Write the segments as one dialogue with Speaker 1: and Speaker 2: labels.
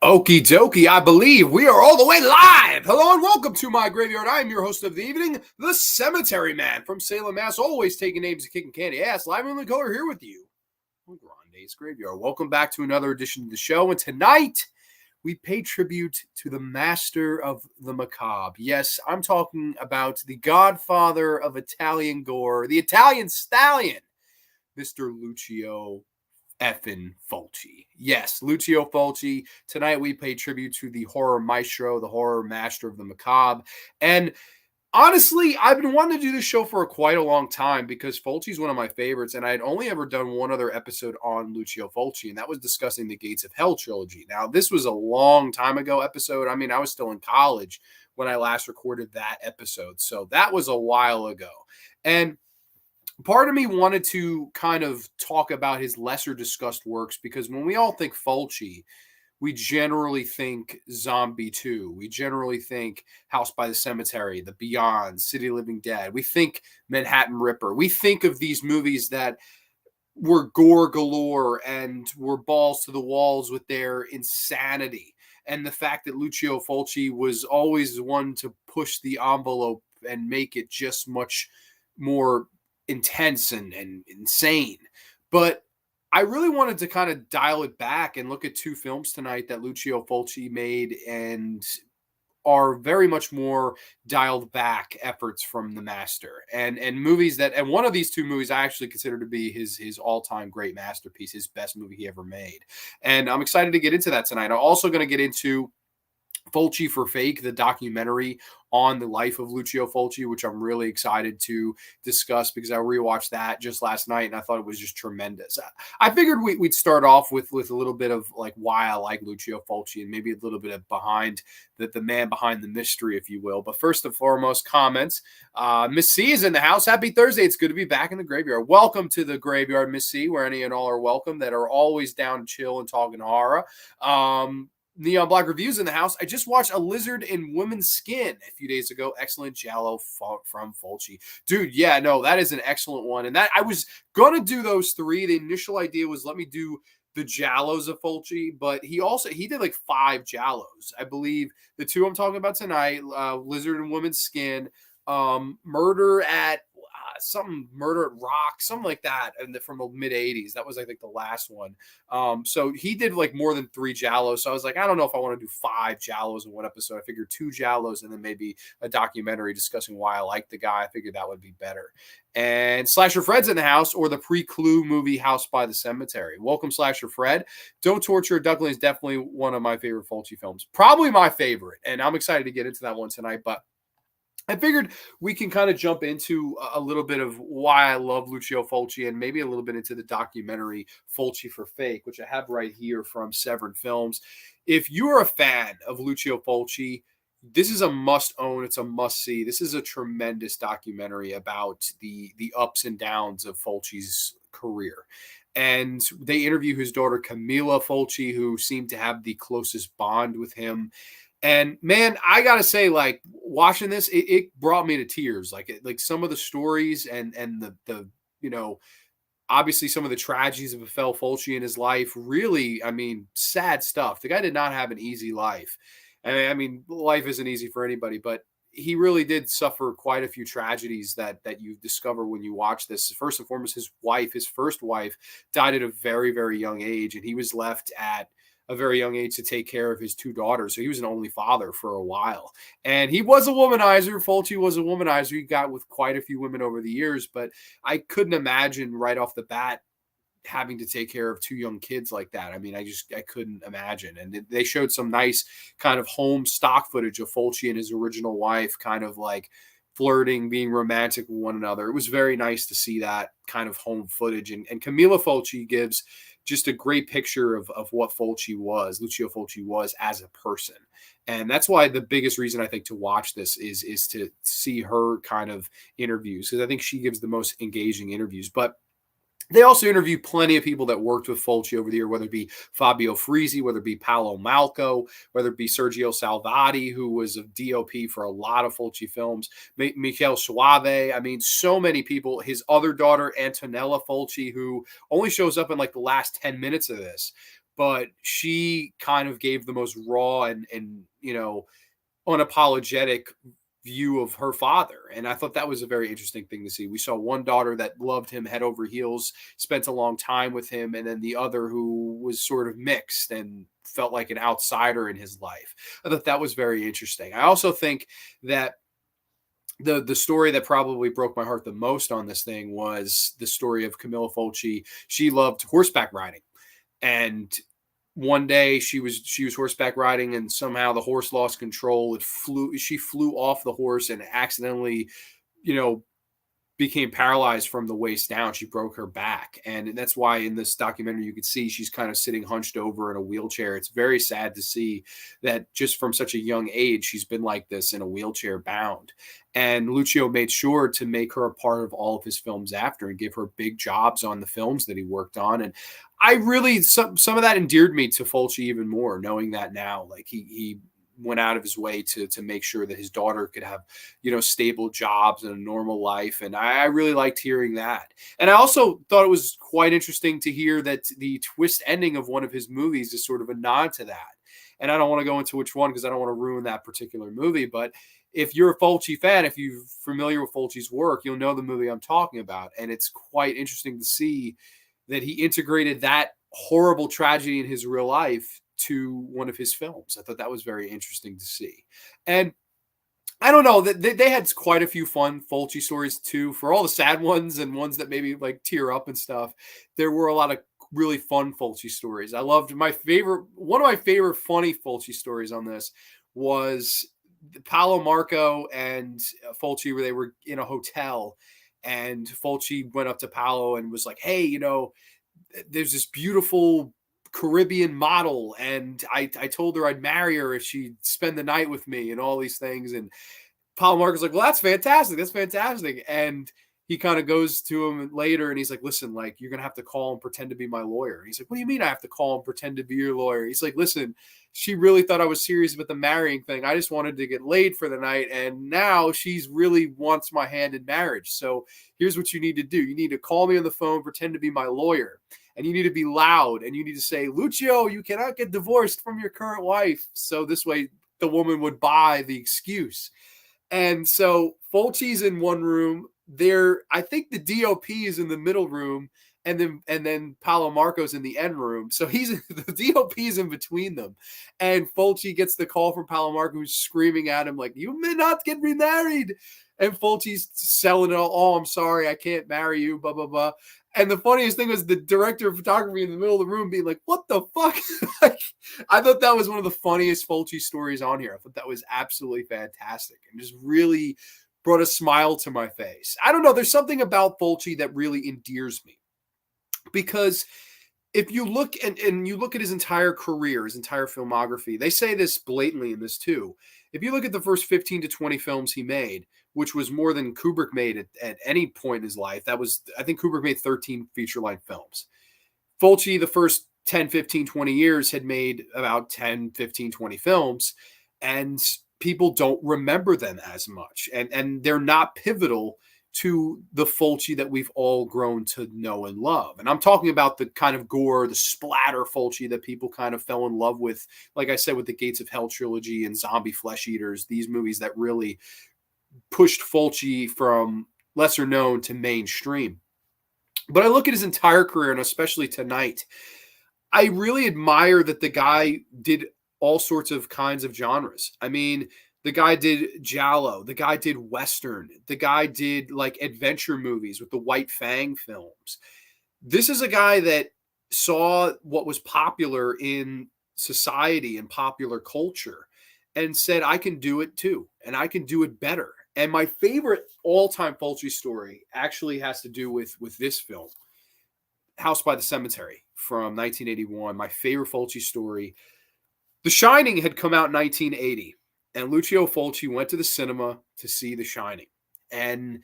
Speaker 1: Okie dokie, I believe we are all the way live. Hello and welcome to my graveyard. I am your host of the evening, the Cemetery Man from Salem, Mass. Always taking names and kicking candy ass. Live in the color here with you on Grande's Graveyard. Welcome back to another edition of the show. And tonight we pay tribute to the master of the macabre. Yes, I'm talking about the godfather of Italian gore, the Italian stallion, Mr. Lucio effing Fulci. Yes, Lucio Fulci. Tonight we pay tribute to the horror maestro, the horror master of the macabre. And honestly, I've been wanting to do this show for quite a long time because Fulci's one of my favorites, and I had only ever done one other episode on Lucio Fulci, and that was discussing the Gates of Hell trilogy. Now, this was a long time ago episode. I mean, I was still in college when I last recorded that episode, so that was a while ago. And part of me wanted to kind of talk about his lesser discussed works because when we all think Fulci, we generally think Zombie 2. We generally think House by the Cemetery, The Beyond, City of Living Dead. We think Manhattan Ripper. We think of these movies that were gore galore and were balls to the walls with their insanity. And the fact that Lucio Fulci was always one to push the envelope and make it just much more intense and insane. But I really wanted to kind of dial it back and look at two films tonight that Lucio Fulci made and are very much more dialed back efforts from the master and movies that, and one of these two movies I actually consider to be his all-time great masterpiece, his best movie he ever made. And I'm excited to get into that tonight. I'm also going to get into Fulci for Fake, the documentary on the life of Lucio Fulci, which I'm really excited to discuss because I rewatched that just last night and I thought it was just tremendous. I figured we'd start off with a little bit of like why I like Lucio Fulci and maybe a little bit of behind the man behind the mystery, if you will. But first and foremost, comments. Miss C is in the house. Happy Thursday. It's good to be back in the graveyard. Welcome to the graveyard, Miss C, where any and all are welcome that are always down to chill and talking horror. Neon Black Reviews in the house. I just watched A Lizard in Woman's Skin a few days ago. Excellent giallo from Fulci. Dude, yeah, no, that is an excellent one. And that I was going to do those three. The initial idea was let me do the giallos of Fulci, but he did like 5 giallos. I believe the two I'm talking about tonight, Lizard in Woman's Skin, Murder at Rock, something like that, and from the mid 80s. That was I think the last one. So he did like more than 3 giallos. So I was like, I don't know if I want to do 5 giallos in one episode. I figured 2 giallos and then maybe a documentary discussing why I like the guy. I figured that would be better. And Slasher Fred's in the house, or the pre-Clue movie House by the Cemetery. Welcome, Slasher Fred. Don't Torture Duckling is definitely one of my favorite Fulci films. Probably my favorite. And I'm excited to get into that one tonight. But I figured we can kind of jump into a little bit of why I love Lucio Fulci and maybe a little bit into the documentary Fulci for Fake, which I have right here from Severed Films. If you're a fan of Lucio Fulci, this is a must own. It's a must see. This is a tremendous documentary about the ups and downs of Fulci's career. And they interview his daughter, Camilla Fulci, who seemed to have the closest bond with him. And man, I gotta say, like watching this, it brought me to tears. Like some of the stories and the obviously some of the tragedies of befell Fulci in his life. Really, I mean, sad stuff. The guy did not have an easy life. I mean, life isn't easy for anybody, but he really did suffer quite a few tragedies that you discover when you watch this. First and foremost, his first wife, died at a very, very young age, and he was left at a very young age to take care of his 2 daughters. So he was an only father for a while. And he was a womanizer. Fulci was a womanizer. He got with quite a few women over the years, but I couldn't imagine right off the bat having to take care of 2 young kids like that. I mean, I couldn't imagine. And they showed some nice kind of home stock footage of Fulci and his original wife kind of like flirting, being romantic with one another. It was very nice to see that kind of home footage. And Camilla Fulci gives just a great picture of what Lucio Fulci was as a person. And that's why the biggest reason I think to watch this is to see her kind of interviews, because I think she gives the most engaging interviews. But they also interview plenty of people that worked with Fulci over the year, whether it be Fabio Frizzi, whether it be Paolo Malco, whether it be Sergio Salvati, who was a DOP for a lot of Fulci films, Michele Soave. I mean, so many people. His other daughter, Antonella Fulci, who only shows up in like the last 10 minutes of this. but she kind of gave the most raw and unapologetic view of her father. And I thought that was a very interesting thing to see. We saw one daughter that loved him head over heels, spent a long time with him, and then the other who was sort of mixed and felt like an outsider in his life. I thought that was very interesting. I also think that the story that probably broke my heart the most on this thing was the story of Camilla Fulci. She loved horseback riding, and one day she was horseback riding, and somehow the horse lost control. She flew off the horse and accidentally, you know, became paralyzed from the waist down. She broke her back. And that's why in this documentary, you could see she's kind of sitting hunched over in a wheelchair. It's very sad to see that just from such a young age, she's been like this in a wheelchair bound. And Lucio made sure to make her a part of all of his films after and give her big jobs on the films that he worked on. And I really, some of that endeared me to Fulci even more, knowing that now, like he went out of his way to make sure that his daughter could have, stable jobs and a normal life. And I really liked hearing that. And I also thought it was quite interesting to hear that the twist ending of one of his movies is sort of a nod to that. And I don't want to go into which one because I don't want to ruin that particular movie. But if you're a Fulci fan, if you're familiar with Fulci's work, you'll know the movie I'm talking about. And it's quite interesting to see that he integrated that horrible tragedy in his real life to one of his films. I thought that was very interesting to see. And I don't know, they had quite a few fun Fulci stories too. For all the sad ones and ones that maybe like tear up and stuff, there were a lot of really fun Fulci stories. I loved one of my favorite funny Fulci stories on this was Paolo Marco and Fulci, where they were in a hotel, and Fulci went up to Paolo and was like, "Hey, there's this beautiful Caribbean model, and I told her I'd marry her if she'd spend the night with me," and all these things. And Paul Marco's like, "Well, that's fantastic. That's fantastic." And he kind of goes to him later and he's like, "Listen, like, you're going to have to call and pretend to be my lawyer." And he's like, "What do you mean I have to call and pretend to be your lawyer?" He's like, "Listen, she really thought I was serious about the marrying thing. I just wanted to get laid for the night. And now she's really wants my hand in marriage. So here's what you need to do. You need to call me on the phone, pretend to be my lawyer. And you need to be loud. And you need to say, 'Lucio, you cannot get divorced from your current wife.' So this way the woman would buy the excuse." And so Fulci's in one room. I think the DOP is in the middle room, and then Paolo Marco's in the end room. So the DOP is in between them. And Fulci gets the call from Paolo Marco, who's screaming at him like, "You may not get remarried." And Fulci's selling it all. "Oh, I'm sorry, I can't marry you, blah, blah, blah." And the funniest thing was the director of photography in the middle of the room being like, "What the fuck?" Like, I thought that was one of the funniest Fulci stories on here. I thought that was absolutely fantastic and just really brought a smile to my face. I don't know. There's something about Fulci that really endears me, because if you look and you look at his entire career, his entire filmography, they say this blatantly in this too. If you look at the first 15 to 20 films he made, which was more than Kubrick made at any point in his life, I think Kubrick made 13 feature-length films. Fulci, the first 10, 15, 20 years had made about 10, 15, 20 films, and people don't remember them as much. And they're not pivotal to the Fulci that we've all grown to know and love. And I'm talking about the kind of gore, the splatter Fulci that people kind of fell in love with, like I said, with the Gates of Hell trilogy and Zombie Flesh Eaters, these movies that really pushed Fulci from lesser known to mainstream. But I look at his entire career, and especially tonight, I really admire that the guy did all sorts of kinds of genres. I mean, the guy did giallo, the guy did Western, the guy did like adventure movies with the White Fang films. This is a guy that saw what was popular in society and popular culture and said, "I can do it too, and I can do it better." And my favorite all-time Fulci story actually has to do with this film, House by the Cemetery from 1981. My favorite Fulci story. The Shining had come out in 1980, and Lucio Fulci went to the cinema to see The Shining, and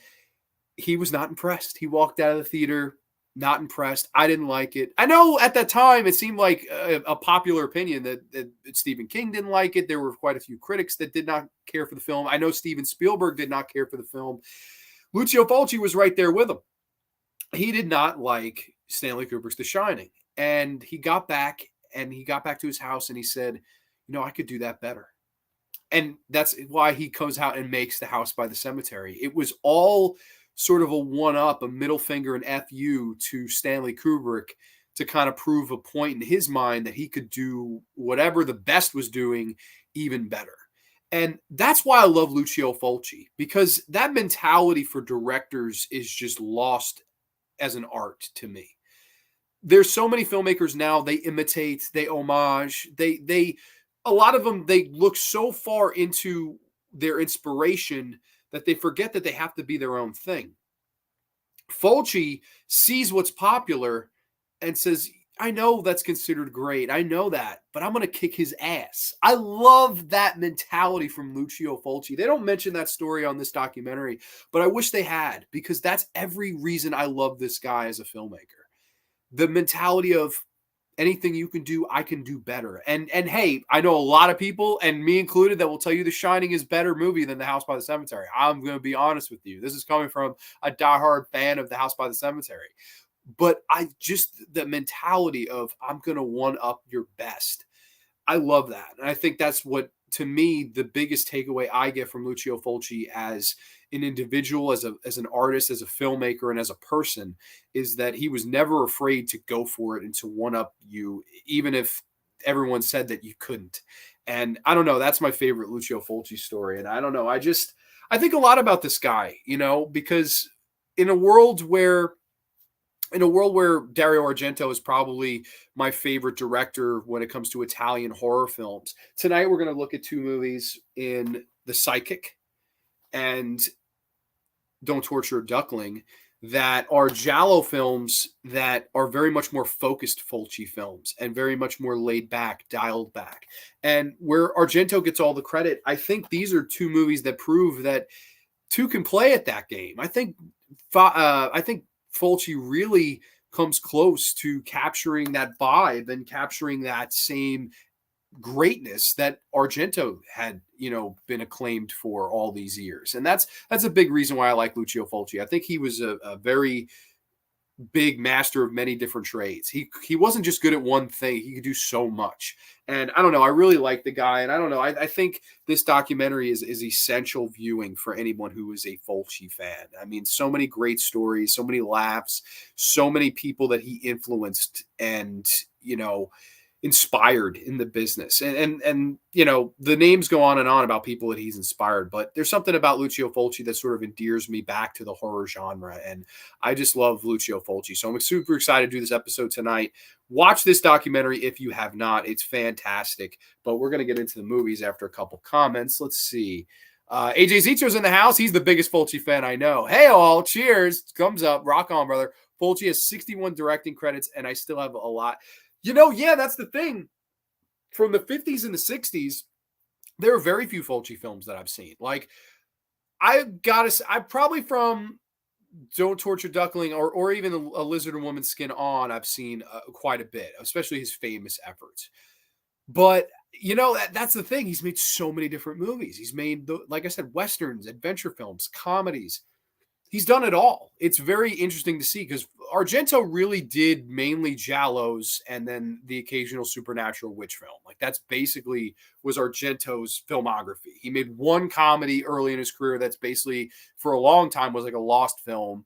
Speaker 1: he was not impressed. He walked out of the theater not impressed. I didn't like it. I know at that time it seemed like a popular opinion that Stephen King didn't like it. There were quite a few critics that did not care for the film. I know Steven Spielberg did not care for the film. Lucio Fulci was right there with him. He did not like Stanley Kubrick's The Shining. And he got back and he got back to his house and he said, I could do that better. And that's why he comes out and makes The House by the Cemetery. It was all sort of a one-up, a middle finger, an FU to Stanley Kubrick to kind of prove a point in his mind that he could do whatever the best was doing even better. And that's why I love Lucio Fulci, because that mentality for directors is just lost as an art to me. There's so many filmmakers now, they imitate, they homage, they a lot of them, they look so far into their inspiration that they forget that they have to be their own thing. Fulci sees what's popular and says, I know that's considered great. I know that, but I'm going to kick his ass. I love that mentality from Lucio Fulci. They don't mention that story on this documentary, but I wish they had, because that's every reason I love this guy as a filmmaker. The mentality of anything you can do, I can do better. And hey, I know a lot of people, and me included, that will tell you The Shining is a better movie than The House by the Cemetery. I'm going to be honest with you. This is coming from a diehard fan of The House by the Cemetery. But the mentality of I'm going to one up your best. I love that. And I think that's what, to me, the biggest takeaway I get from Lucio Fulci as an individual, as an artist, as a filmmaker, and as a person, is that he was never afraid to go for it and to one up you, even if everyone said that you couldn't. And I don't know, that's my favorite Lucio Fulci story. And I don't know, I think a lot about this guy, because in a world where Dario Argento is probably my favorite director when it comes to Italian horror films, tonight we're going to look at two movies in The Psychic and Don't Torture a Duckling that are giallo films that are very much more focused Fulci films and very much more laid back, dialed back. And where Argento gets all the credit, I think these are two movies that prove that two can play at that game. I think Fulci really comes close to capturing that vibe and capturing that same greatness that Argento had, been acclaimed for all these years. And that's a big reason why I like Lucio Fulci. I think he was a very big master of many different trades. He wasn't just good at one thing. He could do so much. And I don't know, I really like the guy. And I don't know, I think this documentary is essential viewing for anyone who is a Fulci fan. I mean, so many great stories, so many laughs, so many people that he influenced and, inspired in the business. And the names go on and on about people that he's inspired, but there's something about Lucio Fulci that sort of endears me back to the horror genre. And I just love Lucio Fulci. So I'm super excited to do this episode tonight. Watch this documentary if you have not. It's fantastic. But we're going to get into the movies after a couple comments. Let's see. AJ Zito's in the house. He's the biggest Fulci fan I know. Hey, all. Cheers. Thumbs up. Rock on, brother. Fulci has 61 directing credits, and I still have a lot. Yeah, that's the thing. From the 50s and the 60s, there are very few Fulci films that I've seen. Like, I probably from Don't Torture Duckling or even A Lizard and Woman's Skin on, I've seen quite a bit, especially his famous efforts. But, that's the thing. He's made so many different movies. He's made, like I said, Westerns, adventure films, comedies. He's done it all. It's very interesting to see because Argento really did mainly giallos and then the occasional supernatural witch film. Like that's basically was Argento's filmography. He made one comedy early in his career that's basically for a long time was like a lost film.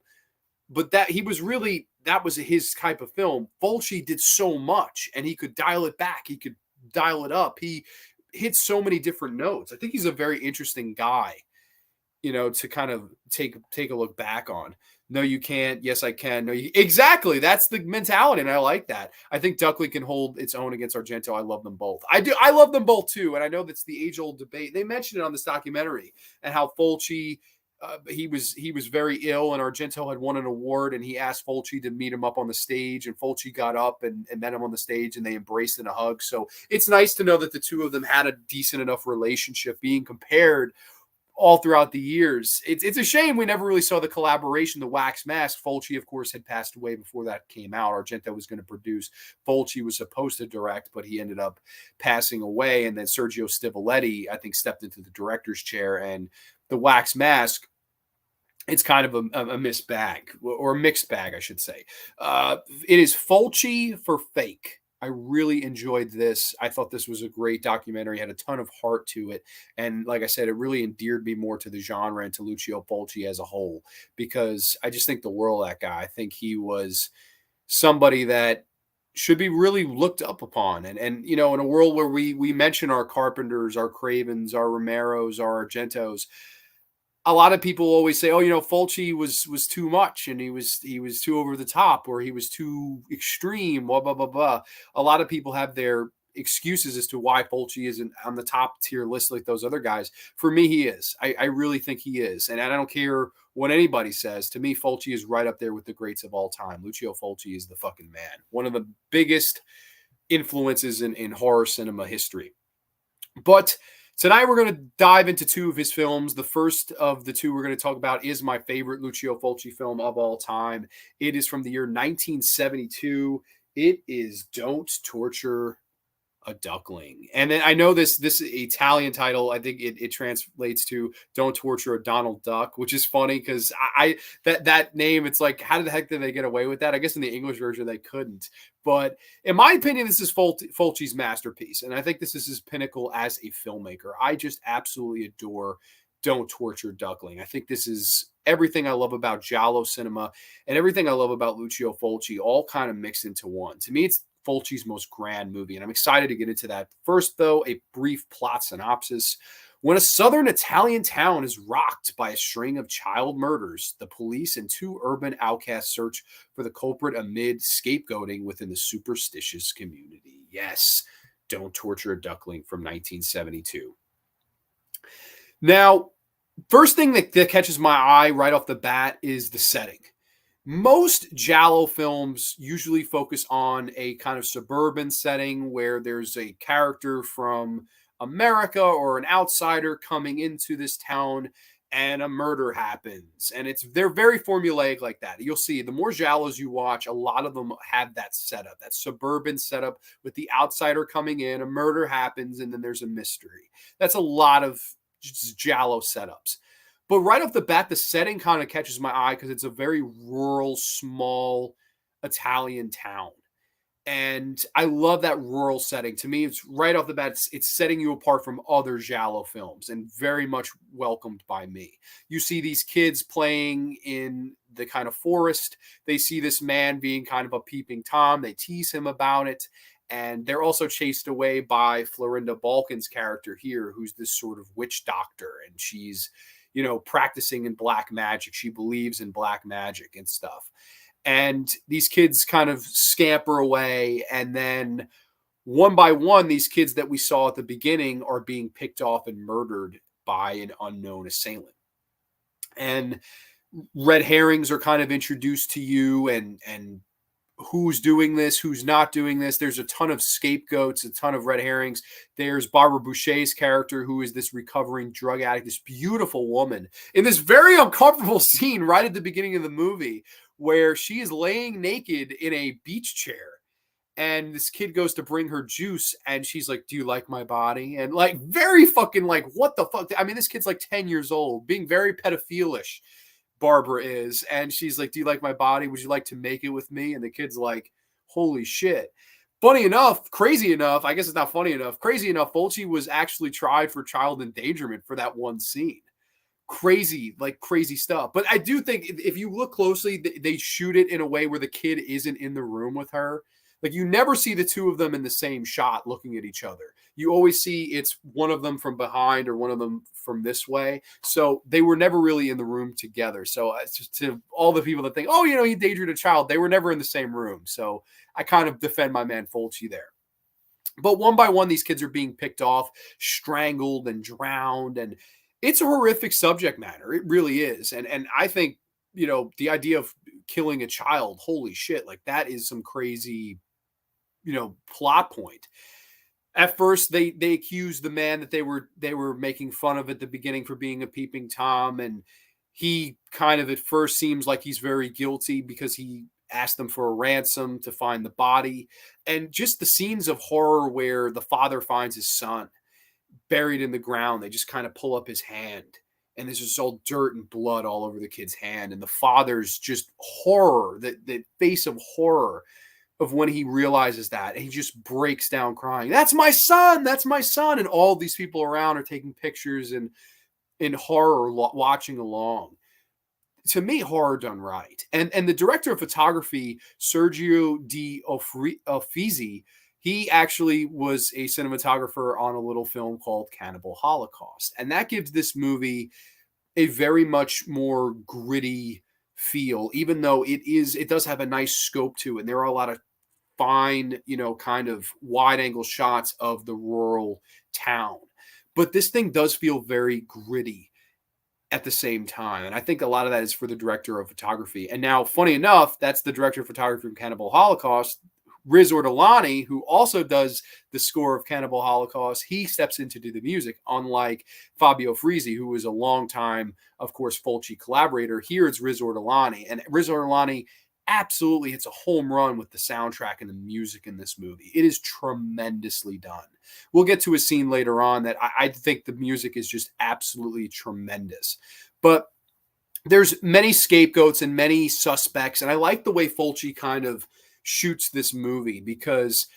Speaker 1: But that was his type of film. Fulci did so much and he could dial it back. He could dial it up. He hit so many different notes. I think he's a very interesting guy. To kind of take a look back on. No, you can't. Yes, I can. No, exactly. That's the mentality, and I like that. I think Duckling can hold its own against Argento. I love them both. I do. I love them both too, and I know that's the age-old debate. They mentioned it on this documentary and how Fulci, he was very ill, and Argento had won an award, and he asked Fulci to meet him up on the stage, and Fulci got up and met him on the stage, and they embraced in a hug. So it's nice to know that the two of them had a decent enough relationship, being compared all throughout the years. It's a shame we never really saw the collaboration, the Wax Mask. Fulci, of course, had passed away before that came out. Argento was going to produce. Fulci was supposed to direct, but he ended up passing away. And then Sergio Stivoletti, I think, stepped into the director's chair. And the Wax Mask, it's kind of a mixed bag, or a mixed bag, I should say. It is Fulci for fake. I really enjoyed this. I thought this was a great documentary, had a ton of heart to it. And like I said, it really endeared me more to the genre and to Lucio Fulci as a whole, because I just think the world of that guy. I think he was somebody that should be really looked up upon. And in a world where we mention our Carpenters, our Cravens, our Romeros, our Argentos, a lot of people always say, "Oh, Fulci was too much, and he was too over the top, or he was too extreme." Blah blah blah blah. A lot of people have their excuses as to why Fulci isn't on the top tier list like those other guys. For me, he is. I really think he is, and I don't care what anybody says. To me, Fulci is right up there with the greats of all time. Lucio Fulci is the fucking man. One of the biggest influences in horror cinema history. But tonight we're going to dive into two of his films. The first of the two we're going to talk about is my favorite Lucio Fulci film of all time. It is from the year 1972. It is Don't Torture a Duckling. And then I know this Italian title, I think it translates to Don't Torture a Donald Duck, which is funny because I that name, it's like, how the heck did they get away with that? I guess in the English version they couldn't. But in my opinion, this is Fulci's masterpiece. And I think this is his pinnacle as a filmmaker. I just absolutely adore Don't Torture Duckling. I think this is everything I love about giallo cinema and everything I love about Lucio Fulci all kind of mixed into one. To me, it's Fulci's most grand movie, and I'm excited to get into that. First, though, a brief plot synopsis. When a southern Italian town is rocked by a string of child murders, the police and two urban outcasts search for the culprit amid scapegoating within the superstitious community. Yes, Don't Torture a Duckling from 1972. Now, first thing that catches my eye right off the bat is the setting. Most giallo films usually focus on a kind of suburban setting where there's a character from America or an outsider coming into this town and a murder happens. And they're very formulaic like that. You'll see the more giallos you watch, a lot of them have that setup, that suburban setup with the outsider coming in, a murder happens, and then there's a mystery. That's a lot of giallo setups. But right off the bat, the setting kind of catches my eye because it's a very rural, small Italian town. And I love that rural setting. To me, it's right off the bat, it's setting you apart from other giallo films and very much welcomed by me. You see these kids playing in the kind of forest. They see this man being kind of a peeping Tom. They tease him about it. And they're also chased away by Florinda Balkan's character here, who's this sort of witch doctor. And she's practicing in black magic. She believes in black magic and stuff. And these kids kind of scamper away. And then one by one, these kids that we saw at the beginning are being picked off and murdered by an unknown assailant. And red herrings are kind of introduced to you, and who's doing this, who's not doing this. There's a ton of scapegoats, a ton of red herrings. There's Barbara Boucher's character, who is this recovering drug addict, this beautiful woman, in this very uncomfortable scene right at the beginning of the movie where she is laying naked in a beach chair. And this kid goes to bring her juice, and she's like, "Do you like my body?" And like, very fucking like, what the fuck? I mean, this kid's like 10 years old, being very pedophilish. Barbara is, and she's like, "Do you like my body? Would you like to make it with me?" And the kid's like, "Holy shit." Funny enough, crazy enough, I guess it's not funny enough, crazy enough, Fulci was actually tried for child endangerment for that one scene. Crazy, like crazy stuff. But I do think if you look closely, they shoot it in a way where the kid isn't in the room with her. Like, you never see the two of them in the same shot looking at each other. You always see it's one of them from behind or one of them from this way. So they were never really in the room together. So it's just to all the people that think, "Oh, he endangered a child," they were never in the same room. So I kind of defend my man Fulci there. But one by one, these kids are being picked off, strangled and drowned. And it's a horrific subject matter. It really is. And I think, the idea of killing a child, holy shit, like that is some crazy, plot point. At first, they accused the man that they were making fun of at the beginning for being a peeping Tom, and he kind of at first seems like he's very guilty because he asked them for a ransom to find the body. And just the scenes of horror where the father finds his son buried in the ground, they just kind of pull up his hand, and there's just all dirt and blood all over the kid's hand, and the father's just horror, that face of horror of when he realizes that, and he just breaks down crying. That's my son. That's my son. And all these people around are taking pictures and in horror watching along. To me, horror done right. And the director of photography, Sergio D'Offizi, he actually was a cinematographer on a little film called Cannibal Holocaust. And that gives this movie a very much more gritty feel, even though it does have a nice scope to it. And there are a lot of fine, kind of wide angle shots of the rural town. But this thing does feel very gritty at the same time. And I think a lot of that is for the director of photography. And now, funny enough, that's the director of photography from Cannibal Holocaust, Riz Ortolani, who also does the score of Cannibal Holocaust. He steps in to do the music, unlike Fabio Frizzi, who was a longtime, of course, Fulci collaborator. Here it's Riz Ortolani. And Riz Ortolani absolutely hits a home run with the soundtrack and the music in this movie. It is tremendously done. We'll get to a scene later on that I think the music is just absolutely tremendous. But there's many scapegoats and many suspects, and I like the way Fulci kind of shoots this movie, because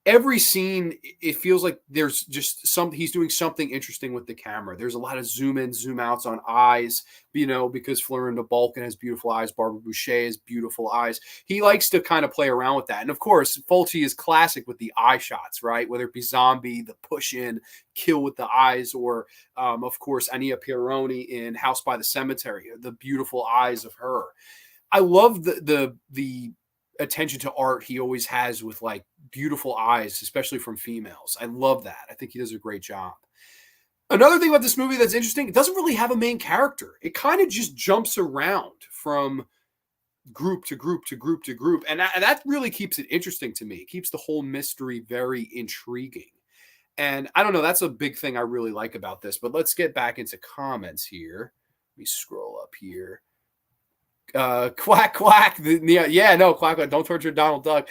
Speaker 1: every scene, it feels like there's just he's doing something interesting with the camera. There's a lot of zoom in, zoom outs on eyes, because Florinda Balkan has beautiful eyes. Barbara Boucher has beautiful eyes. He likes to kind of play around with that. And of course, Fulci is classic with the eye shots, right? Whether it be Zombie, the push in, kill with the eyes, or of course, Ania Pieroni in House by the Cemetery, the beautiful eyes of her. I love the attention to art he always has with like beautiful eyes, especially from females. I love that. I think he does a great job. Another thing about this movie that's interesting, it doesn't really have a main character. It kind of just jumps around from group to group to group to group. And that really keeps it interesting to me. It keeps the whole mystery very intriguing. And I don't know, that's a big thing I really like about this. But let's get back into comments here. Let me scroll up here. Quack quack. No, quack quack. Don't torture Donald Duck.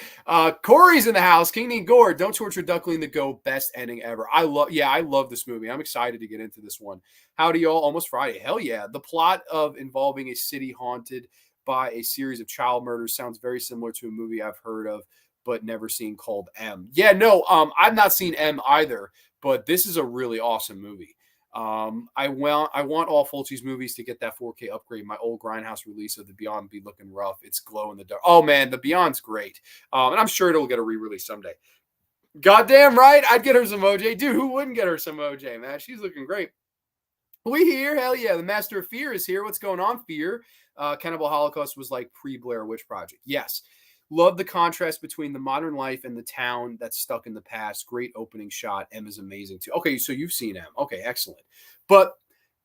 Speaker 1: Corey's in the house. King and Gore. Don't torture Duckling. The go best ending ever. I love this movie. I'm excited to get into this one. Howdy y'all. Almost Friday. Hell yeah. The plot of involving a city haunted by a series of child murders sounds very similar to a movie I've heard of but never seen called M. Yeah, no, I've not seen M either, but this is a really awesome movie. I want all Fulci's movies to get that 4K upgrade. My old Grindhouse release of The Beyond be looking rough. It's glow in the dark. Oh man, The Beyond's great. And I'm sure it'll get a re-release someday. Goddamn right, I'd get her some OJ. Dude, who wouldn't get her some OJ, man? She's looking great. We here, hell yeah. The Master of Fear is here. What's going on, Fear? Cannibal Holocaust was like pre-Blair Witch Project. Yes. Love the contrast between the modern life and the town that's stuck in the past. Great opening shot. M is amazing too. Okay, so you've seen M. Okay, excellent. But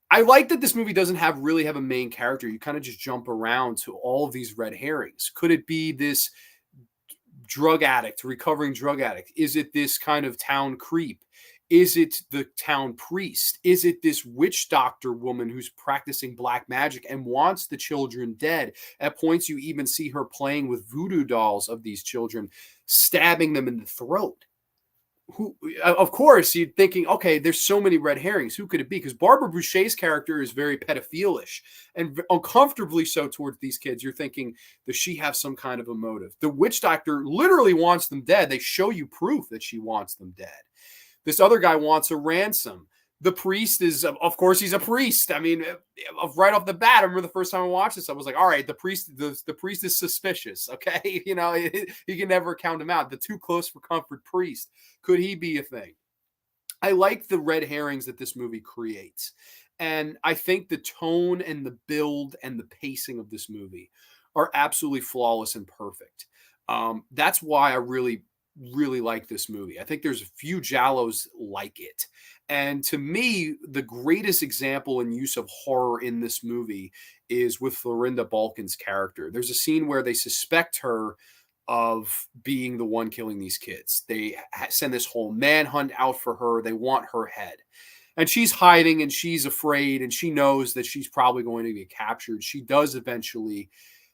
Speaker 1: I like that this movie doesn't really have a main character. You kind of just jump around to all of these red herrings. Could it be this drug addict, recovering drug addict? Is it this kind of town creep? Is it the town priest? Is it this witch doctor woman who's practicing black magic and wants the children dead? At points, you even see her playing with voodoo dolls of these children, stabbing them in the throat. Who, of course, you're thinking, okay, there's so many red herrings. Who could it be? Because Barbara Boucher's character is very pedophilish and uncomfortably so towards these kids. You're thinking, does she have some kind of a motive? The witch doctor literally wants them dead. They show you proof that she wants them dead. This other guy wants a ransom. The priest is, of course, he's a priest. I mean, right off the bat, I remember the first time I watched this, I was like, all right, the priest is suspicious, okay? You can never count him out. The too close for comfort priest. Could he be a thing? I like the red herrings that this movie creates. And I think the tone and the build and the pacing of this movie are absolutely flawless and perfect. That's why I really like this movie. I think there's a few giallos like it. And to me, the greatest example and use of horror in this movie is with Florinda Balkan's character. There's a scene where they suspect her of being the one killing these kids. They send this whole manhunt out for her. They want her head. And she's hiding and she's afraid and she knows that she's probably going to get captured. She does eventually.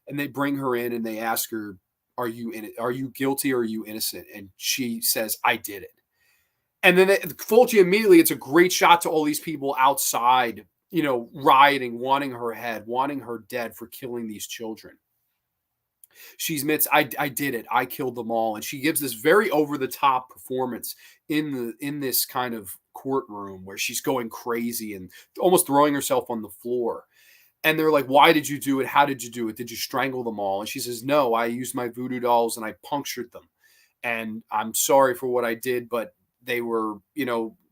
Speaker 1: And they bring her in and they ask her, are you guilty or are you innocent? And she says, I did it. And then Fulci immediately, it's a great shot to all these people outside, rioting, wanting her head, wanting her dead for killing these children. She admits, I did it. I killed them all. And she gives this very over the top performance in this kind of courtroom where she's going crazy and almost throwing herself on the floor. And they're like, why did you do it? How did you do it? Did you strangle them all? And she says, no, I used my voodoo dolls and I punctured them. And I'm sorry for what I did, but they were,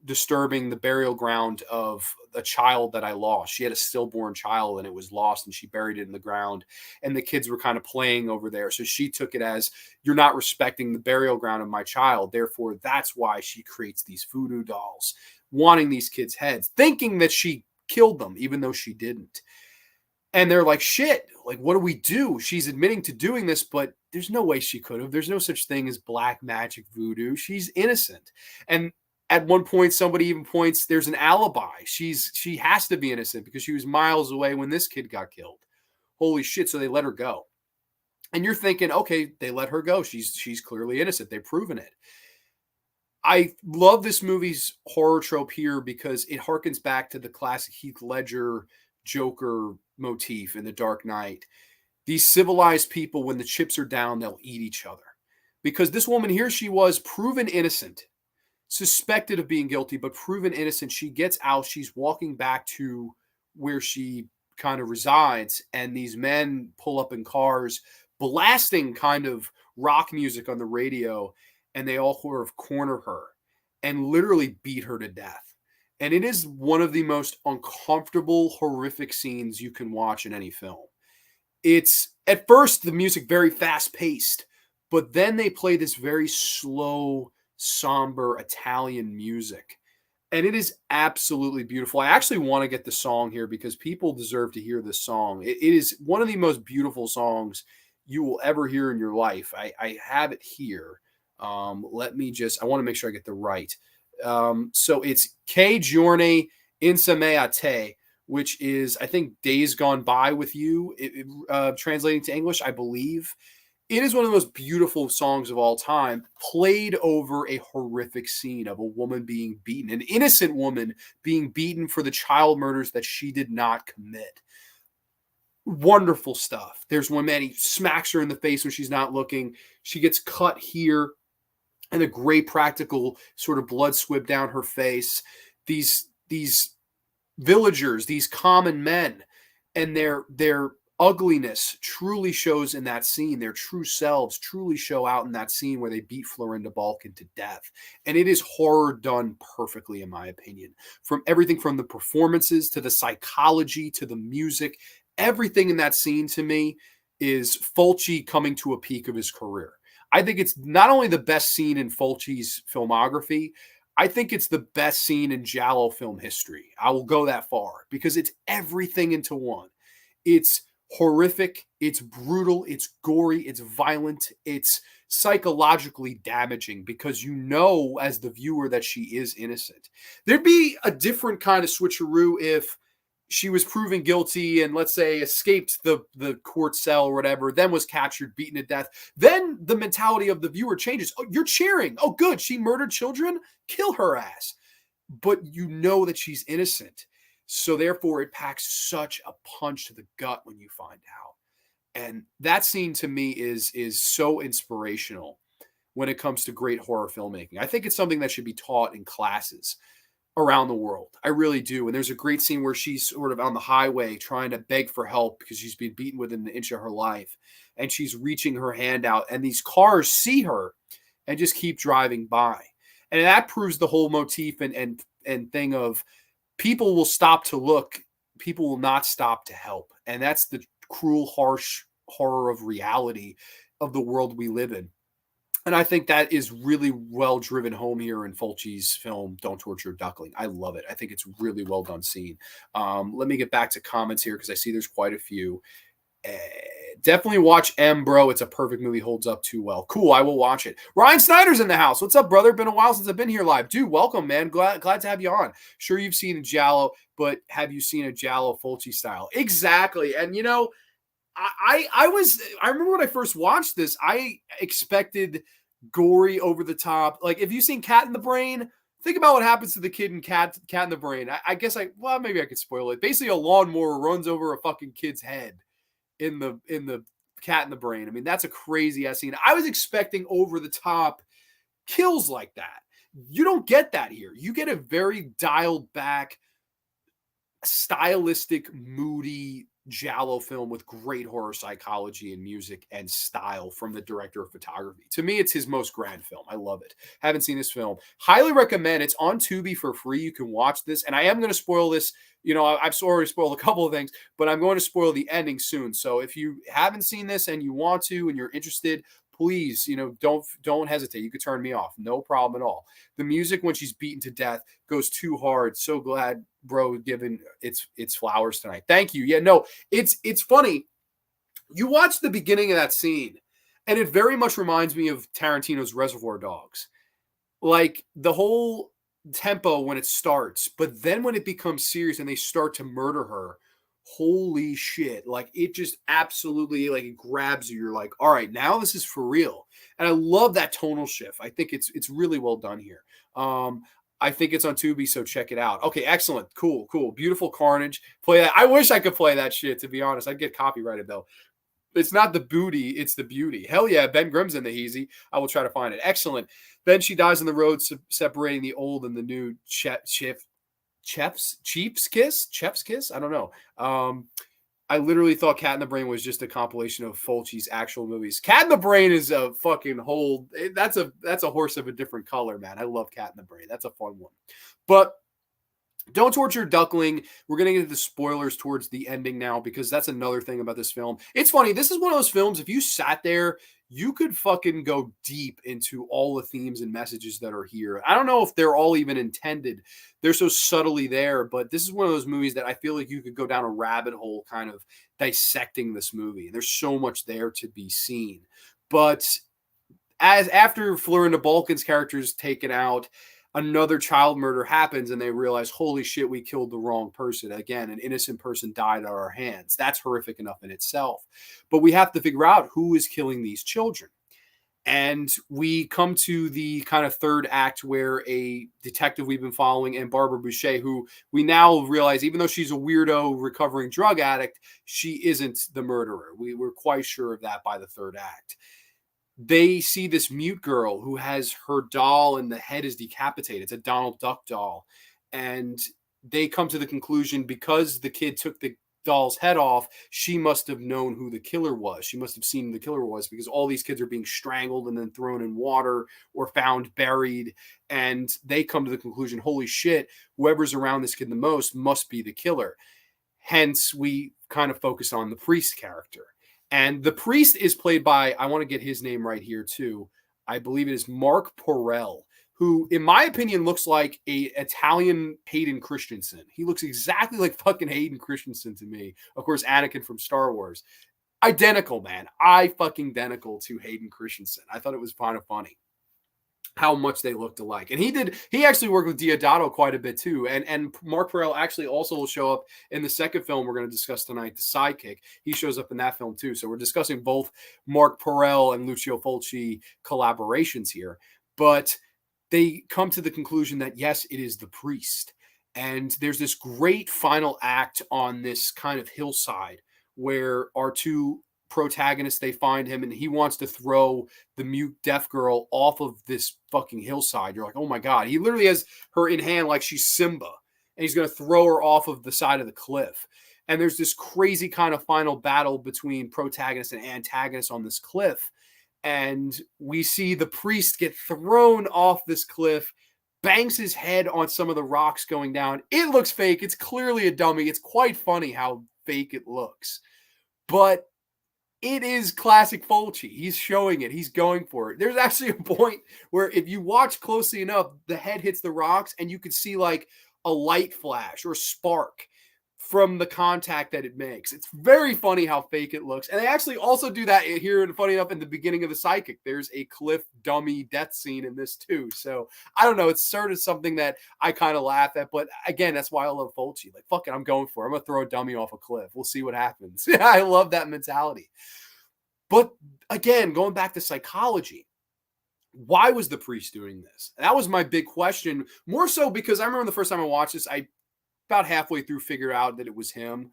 Speaker 1: disturbing the burial ground of a child that I lost. She had a stillborn child and it was lost and she buried it in the ground. And the kids were kind of playing over there. So she took it as, you're not respecting the burial ground of my child. Therefore, that's why she creates these voodoo dolls, wanting these kids' heads, thinking that she killed them, even though she didn't. And they're like, shit, like, what do we do? She's admitting to doing this, but there's no way she could have. There's no such thing as black magic voodoo. She's innocent. And at one point, somebody even points, there's an alibi. She has to be innocent because she was miles away when this kid got killed. Holy shit. So they let her go. And you're thinking, okay, they let her go. She's clearly innocent. They've proven it. I love this movie's horror trope here because it harkens back to the classic Heath Ledger Joker motif in The Dark Knight. These civilized people, when the chips are down, they'll eat each other. Because this woman here, she was proven innocent, suspected of being guilty, but proven innocent. She gets out. She's walking back to where she kind of resides. And these men pull up in cars, blasting kind of rock music on the radio. And they all sort of corner her and literally beat her to death. And it is one of the most uncomfortable, horrific scenes you can watch in any film. It's, at first, the music very fast-paced, but then they play this very slow, somber Italian music. And it is absolutely beautiful. I actually want to get the song here because people deserve to hear this song. It is one of the most beautiful songs you will ever hear in your life. I have it here. I want to make sure I get the right. So it's Che Giorni Insomayate, which is, I think, Days Gone By with You, translating to English, I believe. It is one of the most beautiful songs of all time, played over a horrific scene of a woman being beaten, an innocent woman being beaten for the child murders that she did not commit. Wonderful stuff. There's one man, he smacks her in the face when she's not looking. She gets cut here, and a great practical sort of blood swib down her face. These villagers, these common men, and their ugliness truly shows in that scene. Their true selves truly show out in that scene where they beat Florinda Balkan to death. And it is horror done perfectly, in my opinion. From everything from the performances to the psychology to the music, everything in that scene to me is Fulci coming to a peak of his career. I think it's not only the best scene in Fulci's filmography, I think it's the best scene in giallo film history. I will go that far because it's everything into one. It's horrific, it's brutal, it's gory, it's violent, it's psychologically damaging because you know as the viewer that she is innocent. There'd be a different kind of switcheroo if she was proven guilty and, let's say, escaped the court cell or whatever, then was captured, beaten to death. Then the mentality of the viewer changes. Oh, you're cheering. Oh, good. She murdered children. Kill her ass. But you know that she's innocent. So therefore, it packs such a punch to the gut when you find out. And that scene to me is so inspirational when it comes to great horror filmmaking. I think it's something that should be taught in classes around the world. I really do. And there's a great scene where she's sort of on the highway trying to beg for help because she's been beaten within an inch of her life. And she's reaching her hand out and these cars see her and just keep driving by. And that proves the whole motif and thing of people will stop to look. People will not stop to help. And that's the cruel, harsh horror of reality of the world we live in. And I think that is really well driven home here in Fulci's film, Don't Torture Duckling. I love it. I think it's really well done scene. Let me get back to comments here because I see there's quite a few. Definitely watch M, bro. It's a perfect movie. Holds up too well. Cool. I will watch it. Ryan Snyder's in the house. What's up, brother? Been a while since I've been here live. Dude, welcome, man. Glad to have you on. Sure, you've seen a giallo, but have you seen a giallo Fulci style? Exactly. And, you know, I remember when I first watched this, I expected gory, over the top. Like, if you've seen Cat in the Brain, think about what happens to the kid in Cat in the Brain. I guess maybe I could spoil it. Basically, a lawnmower runs over a fucking kid's head in the Cat in the Brain. I mean, that's a crazy ass scene. I was expecting over the top kills like that. You don't get that here. You get a very dialed back, stylistic, moody giallo film with great horror psychology and music and style from the director of photography. To me, it's his most grand film. I love it. Haven't seen this film. Highly recommend. It's on Tubi for free. You can watch this. And I am going to spoil this. You know, I've already spoiled a couple of things, but I'm going to spoil the ending soon. So if you haven't seen this and you want to and you're interested, please, you know, don't hesitate. You could turn me off. No problem at all. The music when she's beaten to death goes too hard. So glad, bro, given its flowers tonight. Thank you. Yeah, no, it's funny. You watch the beginning of that scene, and it very much reminds me of Tarantino's Reservoir Dogs. Like the whole tempo when it starts, but then when it becomes serious and they start to murder her, holy shit. Like it just absolutely like it grabs you. You're like, all right, now this is for real. And I love that tonal shift. I think it's really well done here. I think it's on Tubi, so check it out. Okay, excellent. Cool. Beautiful Carnage. Play that. I wish I could play that shit, to be honest. I'd get copyrighted though. It's not the booty, it's the beauty. Hell yeah, Ben Grimm's in the Heezy. I will try to find it. Excellent. Then she dies on the road, separating the old and the new. Chef's kiss. I don't know. I literally thought Cat in the Brain was just a compilation of Fulci's actual movies. Cat in the Brain is a fucking whole. That's a horse of a different color, man. I love Cat in the Brain. That's a fun one. But don't torture Duckling. We're going to get into the spoilers towards the ending now because that's another thing about this film. It's funny. This is one of those films, if you sat there, you could fucking go deep into all the themes and messages that are here. I don't know if they're all even intended. They're so subtly there, but this is one of those movies that I feel like you could go down a rabbit hole kind of dissecting this movie. There's so much there to be seen. But after Florinda Balkan's character is taken out, another child murder happens and they realize, holy shit, we killed the wrong person. Again, an innocent person died at our hands. That's horrific enough in itself. But we have to figure out who is killing these children. And we come to the kind of third act where a detective we've been following and Barbara Boucher, who we now realize, even though she's a weirdo recovering drug addict, she isn't the murderer. We were quite sure of that by the third act. They see this mute girl who has her doll and the head is decapitated. It's a Donald Duck doll. And they come to the conclusion because the kid took the doll's head off, she must have known who the killer was. She must have seen who the killer was because all these kids are being strangled and then thrown in water or found buried. And they come to the conclusion, holy shit, whoever's around this kid the most must be the killer. Hence, we kind of focus on the priest character. And the priest is played by, I want to get his name right here too. I believe it is Mark Porrell, who, in my opinion, looks like a Italian Hayden Christensen. He looks exactly like fucking Hayden Christensen to me. Of course, Anakin from Star Wars. Identical, man. Fucking identical to Hayden Christensen. I thought it was kind of funny how much they looked alike. And he actually worked with Diodato quite a bit too. And Mark Porrell actually also will show up in the second film we're going to discuss tonight, The Sidekick. He shows up in that film too. So we're discussing both Mark Porrell and Lucio Fulci collaborations here. But they come to the conclusion that, yes, it is the priest. And there's this great final act on this kind of hillside where our two protagonists, they find him and he wants to throw the mute deaf girl off of this fucking hillside. You're like, oh my God. He literally has her in hand like she's Simba and he's going to throw her off of the side of the cliff. And there's this crazy kind of final battle between protagonist and antagonist on this cliff. And we see the priest get thrown off this cliff, bangs his head on some of the rocks going down. It looks fake. It's clearly a dummy. It's quite funny how fake it looks. But it is classic Fulci. He's showing it. He's going for it. There's actually a point where if you watch closely enough, the head hits the rocks and you can see like a light flash or spark from the contact that it makes. It's very funny how fake it looks. And they actually also do that here, and funny enough, in the beginning of The Sidekick. There's a cliff dummy death scene in this too. So I don't know. It's sort of something that I kind of laugh at. But again, that's why I love Fulci. Like, fuck it, I'm going for it. I'm going to throw a dummy off a cliff. We'll see what happens. I love that mentality. But again, going back to psychology, why was the priest doing this? That was my big question. More so because I remember the first time I watched this, I about halfway through figured out that it was him.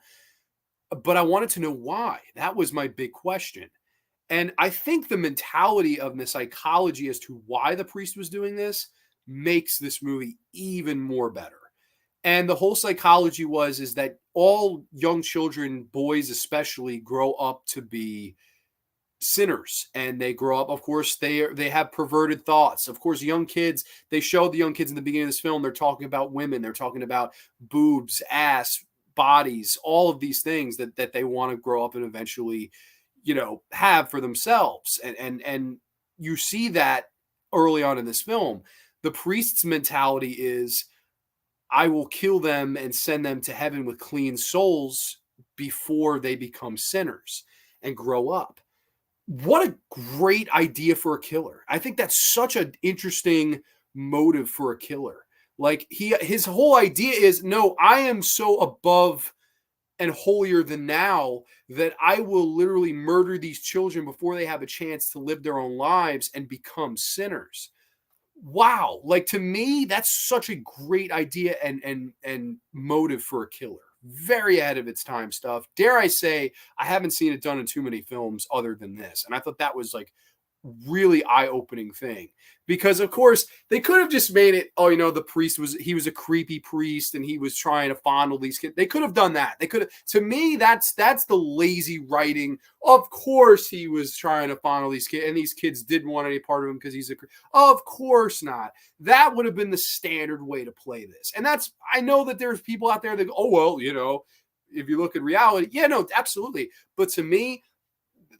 Speaker 1: But I wanted to know why. That was my big question. And I think the mentality of the psychology as to why the priest was doing this makes this movie even more better. And the whole psychology is that all young children, boys especially, grow up to be sinners, and they grow up, of course, they have perverted thoughts. Of course, young kids, they show the young kids in the beginning of this film, they're talking about women, they're talking about boobs, ass, bodies, all of these things that they want to grow up and eventually, have for themselves. And you see that early on in this film. The priest's mentality is, I will kill them and send them to heaven with clean souls before they become sinners and grow up. What a great idea for a killer. I think that's such an interesting motive for a killer. Like, his whole idea is, no, I am so above and holier than now that I will literally murder these children before they have a chance to live their own lives and become sinners. Wow. Like, to me, that's such a great idea and motive for a killer. Very ahead of its time stuff. Dare I say, I haven't seen it done in too many films other than this. And I thought that was like really eye-opening thing, because of course they could have just made it, the priest was a creepy priest and he was trying to fondle these kids. They could have done that. They could have, to me, that's the lazy writing. Of course he was trying to fondle these kids, and these kids didn't want any part of him because he's of course not. That would have been the standard way to play this. And I know that there's people out there that go, oh well, if you look at reality, yeah, no, absolutely. But to me,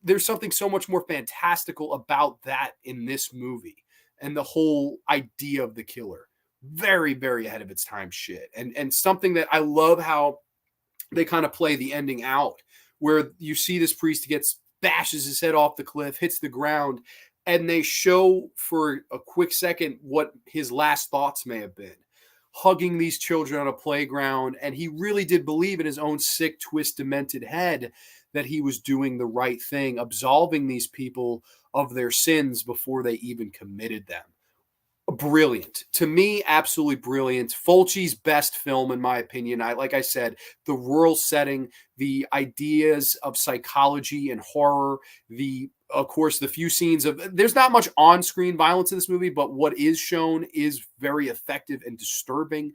Speaker 1: there's something so much more fantastical about that in this movie, and the whole idea of the killer. Very, very ahead of its time shit. And something that I love how they kind of play the ending out, where you see this priest bashes his head off the cliff, hits the ground, and they show for a quick second what his last thoughts may have been. Hugging these children on a playground, and he really did believe in his own sick, twist, demented head that he was doing the right thing, absolving these people of their sins before they even committed them. Brilliant. To me, absolutely brilliant. Fulci's best film, in my opinion. Like I said, the rural setting, the ideas of psychology and horror, of course, the few scenes there's not much on-screen violence in this movie, but what is shown is very effective and disturbing.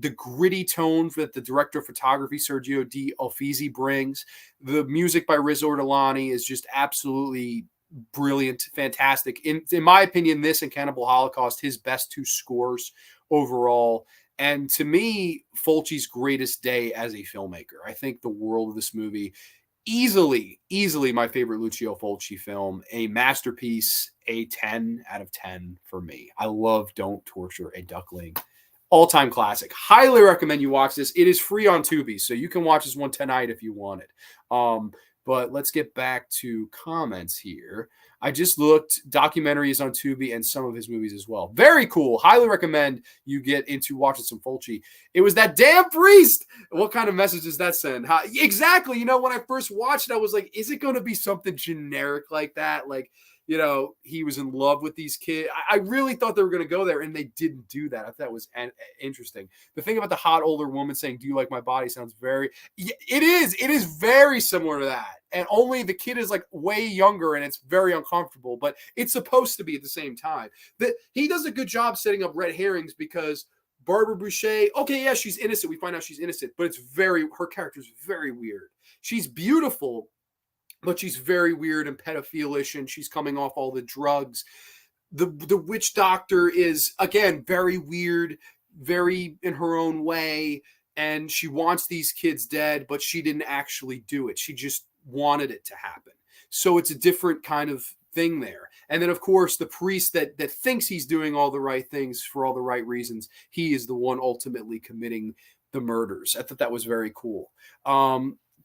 Speaker 1: The gritty tone that the director of photography, Sergio D'Offizi, brings. The music by Riz Ortolani is just absolutely brilliant, fantastic. In my opinion, this and Cannibal Holocaust, his best two scores overall. And to me, Fulci's greatest day as a filmmaker. I think the world of this movie, easily my favorite Lucio Fulci film, a masterpiece, a 10 out of 10 for me. I love Don't Torture a Duckling. All-time classic. Highly recommend you watch this. It is free on Tubi, so you can watch this one tonight if you want it. But let's get back to comments here. I just looked. Documentary is on Tubi and some of his movies as well. Very cool. Highly recommend you get into watching some Fulci. It was that damn priest. What kind of message does that send? Exactly. When I first watched it, I was like, is it going to be something generic like that? Like, he was in love with these kids. I really thought they were going to go there, and they didn't do that. I thought that was interesting. The thing about the hot older woman saying, "Do you like my body?" sounds very. It is very similar to that, and only the kid is like way younger, and it's very uncomfortable. But it's supposed to be at the same time. He does a good job setting up red herrings, because Barbara Boucher, okay, yeah, she's innocent. We find out she's innocent, but her character is very weird. She's beautiful, but she's very weird and pedophilish, and she's coming off all the drugs. The witch doctor is, again, very weird, very in her own way, and she wants these kids dead, but she didn't actually do it. She just wanted it to happen. So it's a different kind of thing there. And then, of course, the priest that thinks he's doing all the right things for all the right reasons, he is the one ultimately committing the murders. I thought that was very cool.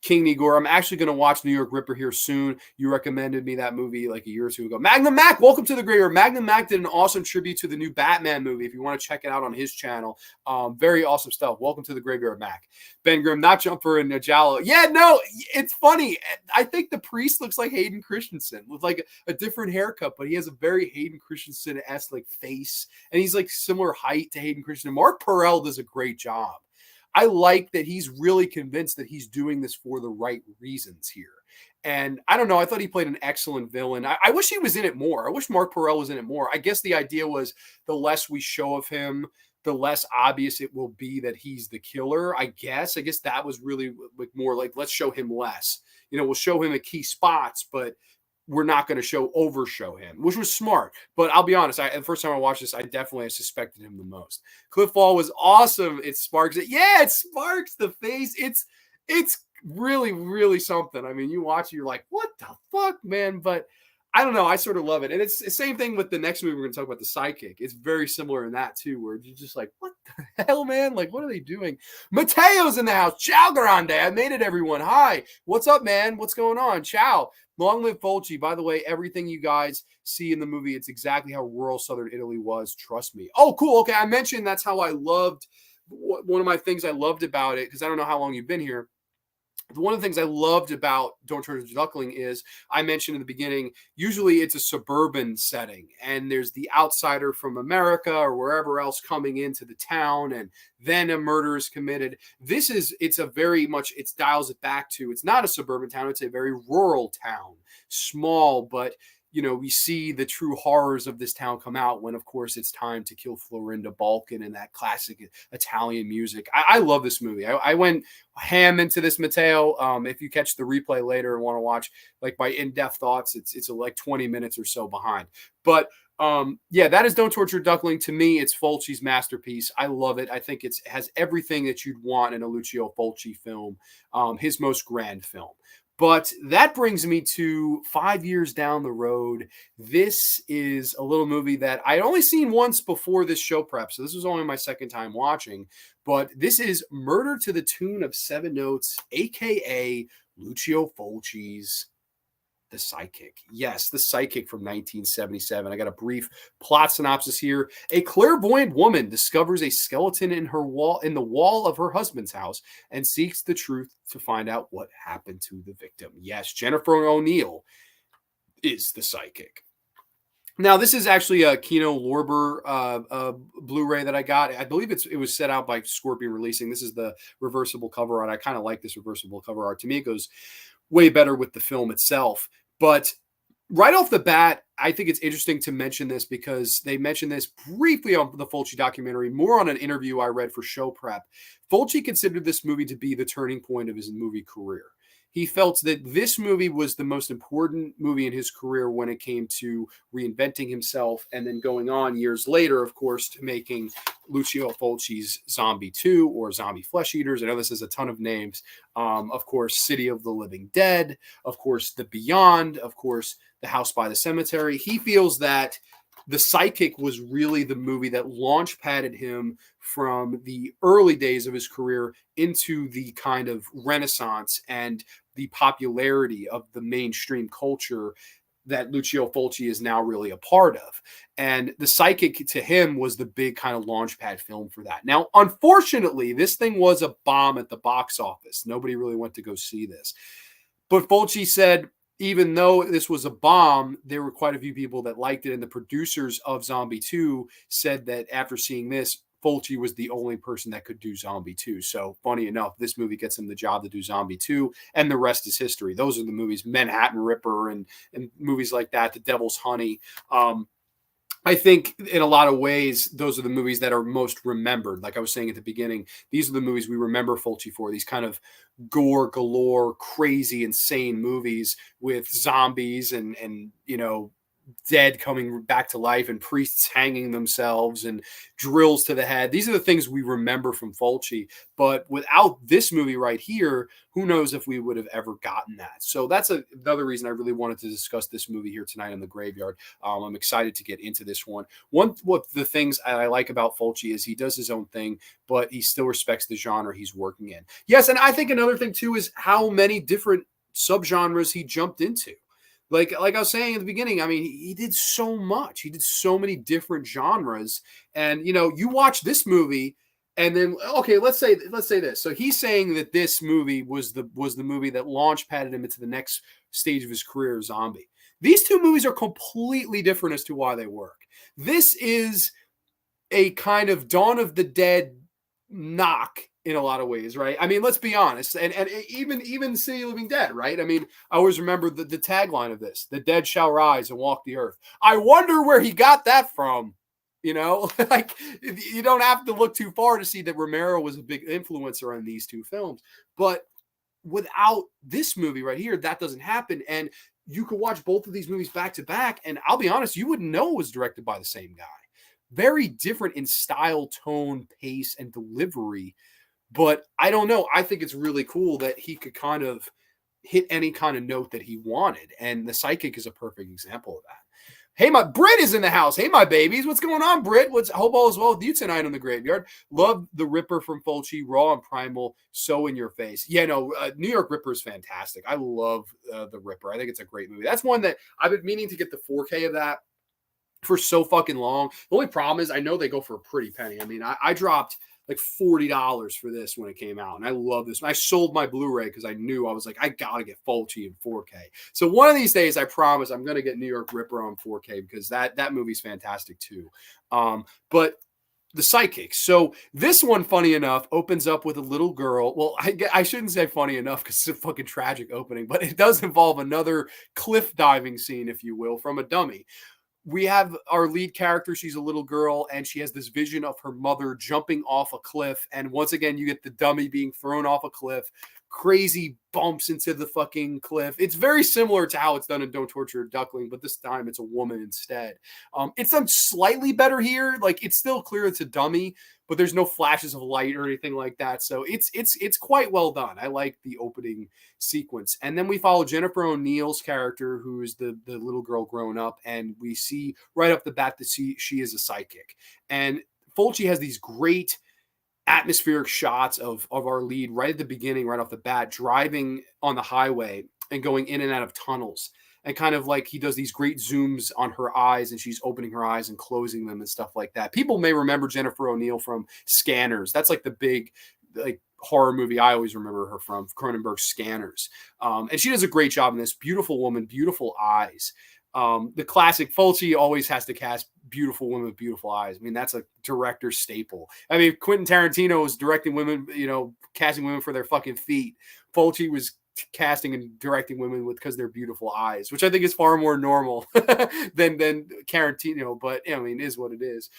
Speaker 1: King Igor, I'm actually going to watch New York Ripper here soon. You recommended me that movie like a year or two ago. Magnum Mac, welcome to the graveyard. Magnum Mac did an awesome tribute to the new Batman movie. If you want to check it out on his channel, very awesome stuff. Welcome to the graveyard, Mac. Ben Grimm, not Jumper and giallo. Yeah, no, it's funny. I think the priest looks like Hayden Christensen with like a different haircut, but he has a very Hayden Christensen-esque like face, and he's like similar height to Hayden Christensen. Mark Perel does a great job. I like that he's really convinced that he's doing this for the right reasons here. And I don't know, I thought he played an excellent villain. I wish he was in it more. I wish Mark Perel was in it more. I guess the idea was the less we show of him, the less obvious it will be that he's the killer. I guess that was really like more like, let's show him less. We'll show him at key spots, but we're not going to overshow him, which was smart. But I'll be honest, the first time I watched this, I definitely suspected him the most. Cliff Fall was awesome. It sparks it. Yeah, it sparks the face. It's really, really something. I mean, you watch it, you're like, what the fuck, man? But I don't know. I sort of love it. And it's the same thing with the next movie we're going to talk about, The Sidekick. It's very similar in that, too, where you're just like, what the hell, man? Like, what are they doing? Mateo's in the house. Ciao, Grande. I made it, everyone. Hi. What's up, man? What's going on? Ciao. Long live Fulci. By the way, everything you guys see in the movie, it's exactly how rural southern Italy was. Trust me. Oh, cool. Okay, I mentioned that's how I loved – one of my things I loved about it, because I don't know how long you've been here. One of the things I loved about Don't Turn to Duckling is, I mentioned in the beginning, usually it's a suburban setting and there's the outsider from America or wherever else coming into the town, and then a murder is committed. It's a very much, it dials it back to, it's not a suburban town, it's a very rural town, small, but we see the true horrors of this town come out when, of course, it's time to kill Florinda Balkan and that classic Italian music. I love this movie. I went ham into this, Mateo. If you catch the replay later and want to watch like my in-depth thoughts, it's like 20 minutes or so behind. But yeah, that is Don't Torture Duckling. To me, it's Fulci's masterpiece. I love it. I think it has everything that you'd want in a Lucio Fulci film, his most grand film. But that brings me to 5 years down the road. This is a little movie that I'd only seen once before this show prep, so this was only my second time watching. But this is Murder to the Tune of Seven Notes, a.k.a. Lucio Fulci's The Sidekick. Yes, The Sidekick from 1977. I got a brief plot synopsis here. A clairvoyant woman discovers a skeleton in the wall of her husband's house and seeks the truth to find out what happened to the victim. Yes, Jennifer O'Neill is the Sidekick. Now, this is actually a Kino Lorber Blu-ray that I got. I believe it was set out by Scorpion Releasing. This is the reversible cover art. I kind of like this reversible cover art. To me, it goes way better with the film itself. But right off the bat, I think it's interesting to mention this because they mentioned this briefly on the Fulci documentary, more on an interview I read for show prep. Fulci considered this movie to be the turning point of his movie career. He felt that this movie was the most important movie in his career when it came to reinventing himself and then going on years later, of course, to making Lucio Fulci's Zombie 2 or Zombie Flesh Eaters. I know this has a ton of names. Of course, City of the Living Dead. Of course, The Beyond. Of course, The House by the Cemetery. He feels that The Sidekick was really the movie that launch padded him from the early days of his career into the kind of renaissance and the popularity of the mainstream culture that Lucio Fulci is now really a part of. And The Sidekick to him was the big kind of launchpad film for that. Now, unfortunately, this thing was a bomb at the box office. Nobody really went to go see this. But Fulci said, even though this was a bomb, there were quite a few people that liked it. And the producers of Zombie 2 said that after seeing this, Fulci was the only person that could do Zombie 2. So funny enough, this movie gets him the job to do Zombie 2, and the rest is history. Those are the movies, Manhattan Ripper and movies like that, The Devil's Honey. I think in a lot of ways, those are the movies that are most remembered. Like I was saying at the beginning, these are the movies we remember Fulci for, these kind of gore galore, crazy, insane movies with zombies and dead coming back to life and priests hanging themselves and drills to the head. These are the things we remember from Fulci. But without this movie right here, who knows if we would have ever gotten that. So that's another reason I really wanted to discuss this movie here tonight in the Graveyard. I'm excited to get into this one. What the things I like about Fulci is he does his own thing, but he still respects the genre he's working in. Yes, and I think another thing too is how many different subgenres he jumped into. Like I was saying at the beginning, I mean, he did so much. He did so many different genres. And, you watch this movie and then, okay, let's say this. So he's saying that this movie was the movie that launch padded him into the next stage of his career, Zombie. These two movies are completely different as to why they work. This is a kind of Dawn of the Dead knock in a lot of ways, right? I mean, let's be honest, and even City of Living Dead, right? I mean, I always remember the tagline of this: "The dead shall rise and walk the earth." I wonder where he got that from. You know, like you don't have to look too far to see that Romero was a big influencer on these two films. But without this movie right here, that doesn't happen. And you could watch both of these movies back to back, and I'll be honest, you wouldn't know it was directed by the same guy. Very different in style, tone, pace, and delivery. But I don't know. I think it's really cool that he could kind of hit any kind of note that he wanted. And The Psychic is a perfect example of that. Hey, my Britt is in the house. Hey, my babies. What's going on, Britt? Hope all is well with you tonight on the graveyard. Love the Ripper from Fulci, raw and primal, so in your face. Yeah, no, New York Ripper is fantastic. I love the Ripper. I think it's a great movie. That's one that I've been meaning to get the 4K of that for so fucking long. The only problem is I know they go for a pretty penny. I mean, I dropped like $40 for this when it came out, and I love this. I sold my Blu-ray because I knew I was like, I gotta get Fulci in 4K. So one of these days, I promise I'm gonna get New York Ripper on 4K because that movie's fantastic too. But The Psychic. So this one, funny enough, opens up with a little girl. Well, I shouldn't say funny enough because it's a fucking tragic opening, but it does involve another cliff diving scene, if you will, from a dummy. We have our lead character. She's a little girl, and she has this vision of her mother jumping off a cliff. And once again, you get the dummy being thrown off a cliff, crazy bumps into the fucking cliff. It's very similar to how it's done in Don't Torture a Duckling, but this time it's a woman instead. It's done slightly better here. Like, it's still clear it's a dummy, but there's no flashes of light or anything like that. So it's quite well done. I like the opening sequence. And then we follow Jennifer O'Neill's character, who is the little girl grown up, and we see right off the bat that she is a psychic. And Fulci has these great atmospheric shots of our lead right at the beginning, right off the bat, driving on the highway and going in and out of tunnels. And kind of like he does these great zooms on her eyes, and she's opening her eyes and closing them and stuff like that. People may remember Jennifer O'Neill from Scanners. That's like the big like horror movie I always remember her from, Cronenberg's Scanners. And she does a great job in this. Beautiful woman, beautiful eyes. The classic Fulci always has to cast beautiful women with beautiful eyes. I mean, that's a director staple. I mean, Quentin Tarantino was directing women, casting women for their fucking feet. Fulci was casting and directing women because they're beautiful eyes, which I think is far more normal than Tarantino. But I mean, it is what it is.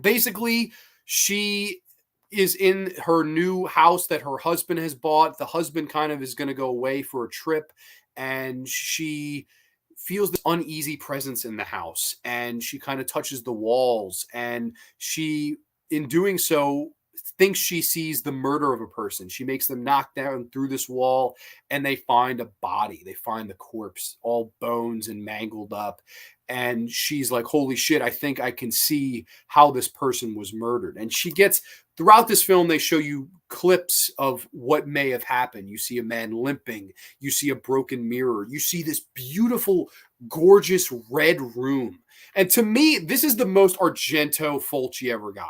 Speaker 1: Basically, she is in her new house that her husband has bought. The husband kind of is going to go away for a trip, and she feels this uneasy presence in the house, and she kind of touches the walls, and she, in doing so, thinks she sees the murder of a person. She makes them knock down through this wall, and they find a body. They find the corpse, all bones and mangled up. And she's like, holy shit, I think I can see how this person was murdered. And she gets, throughout this film, they show you clips of what may have happened. You see a man limping. You see a broken mirror. You see this beautiful, gorgeous red room. And to me, this is the most Argento Fulci ever got.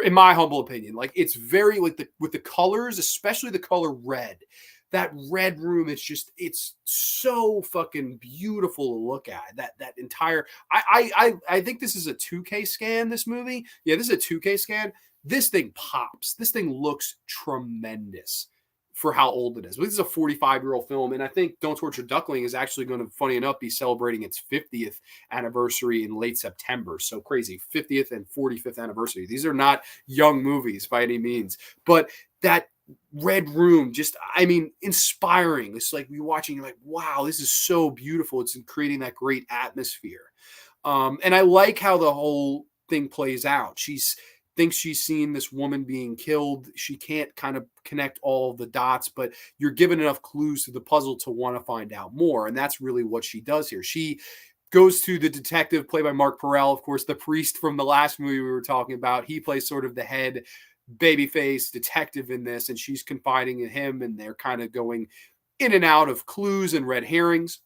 Speaker 1: In my humble opinion, like, it's very like with the colors, especially the color red. That red room, it's so fucking beautiful to look at. That entire, I think this is a 2K scan. This movie, yeah, this is a 2K scan. This thing pops. This thing looks tremendous for how old it is. This is a 45-year-old film, and I think Don't Torture Duckling is actually going to, funny enough, be celebrating its 50th anniversary in late September. So crazy, 50th and 45th anniversary. These are not young movies by any means, but that red room, just, I mean, inspiring. It's like you're watching, you're like, wow, this is so beautiful. It's creating that great atmosphere. And I like how the whole thing plays out. Thinks she's seen this woman being killed. She can't kind of connect all the dots, but you're given enough clues to the puzzle to want to find out more. And that's really what she does here. She goes to the detective, played by Mark Perel, of course, the priest from the last movie we were talking about. He plays sort of the head babyface detective in this, and she's confiding in him, and they're kind of going in and out of clues and red herrings.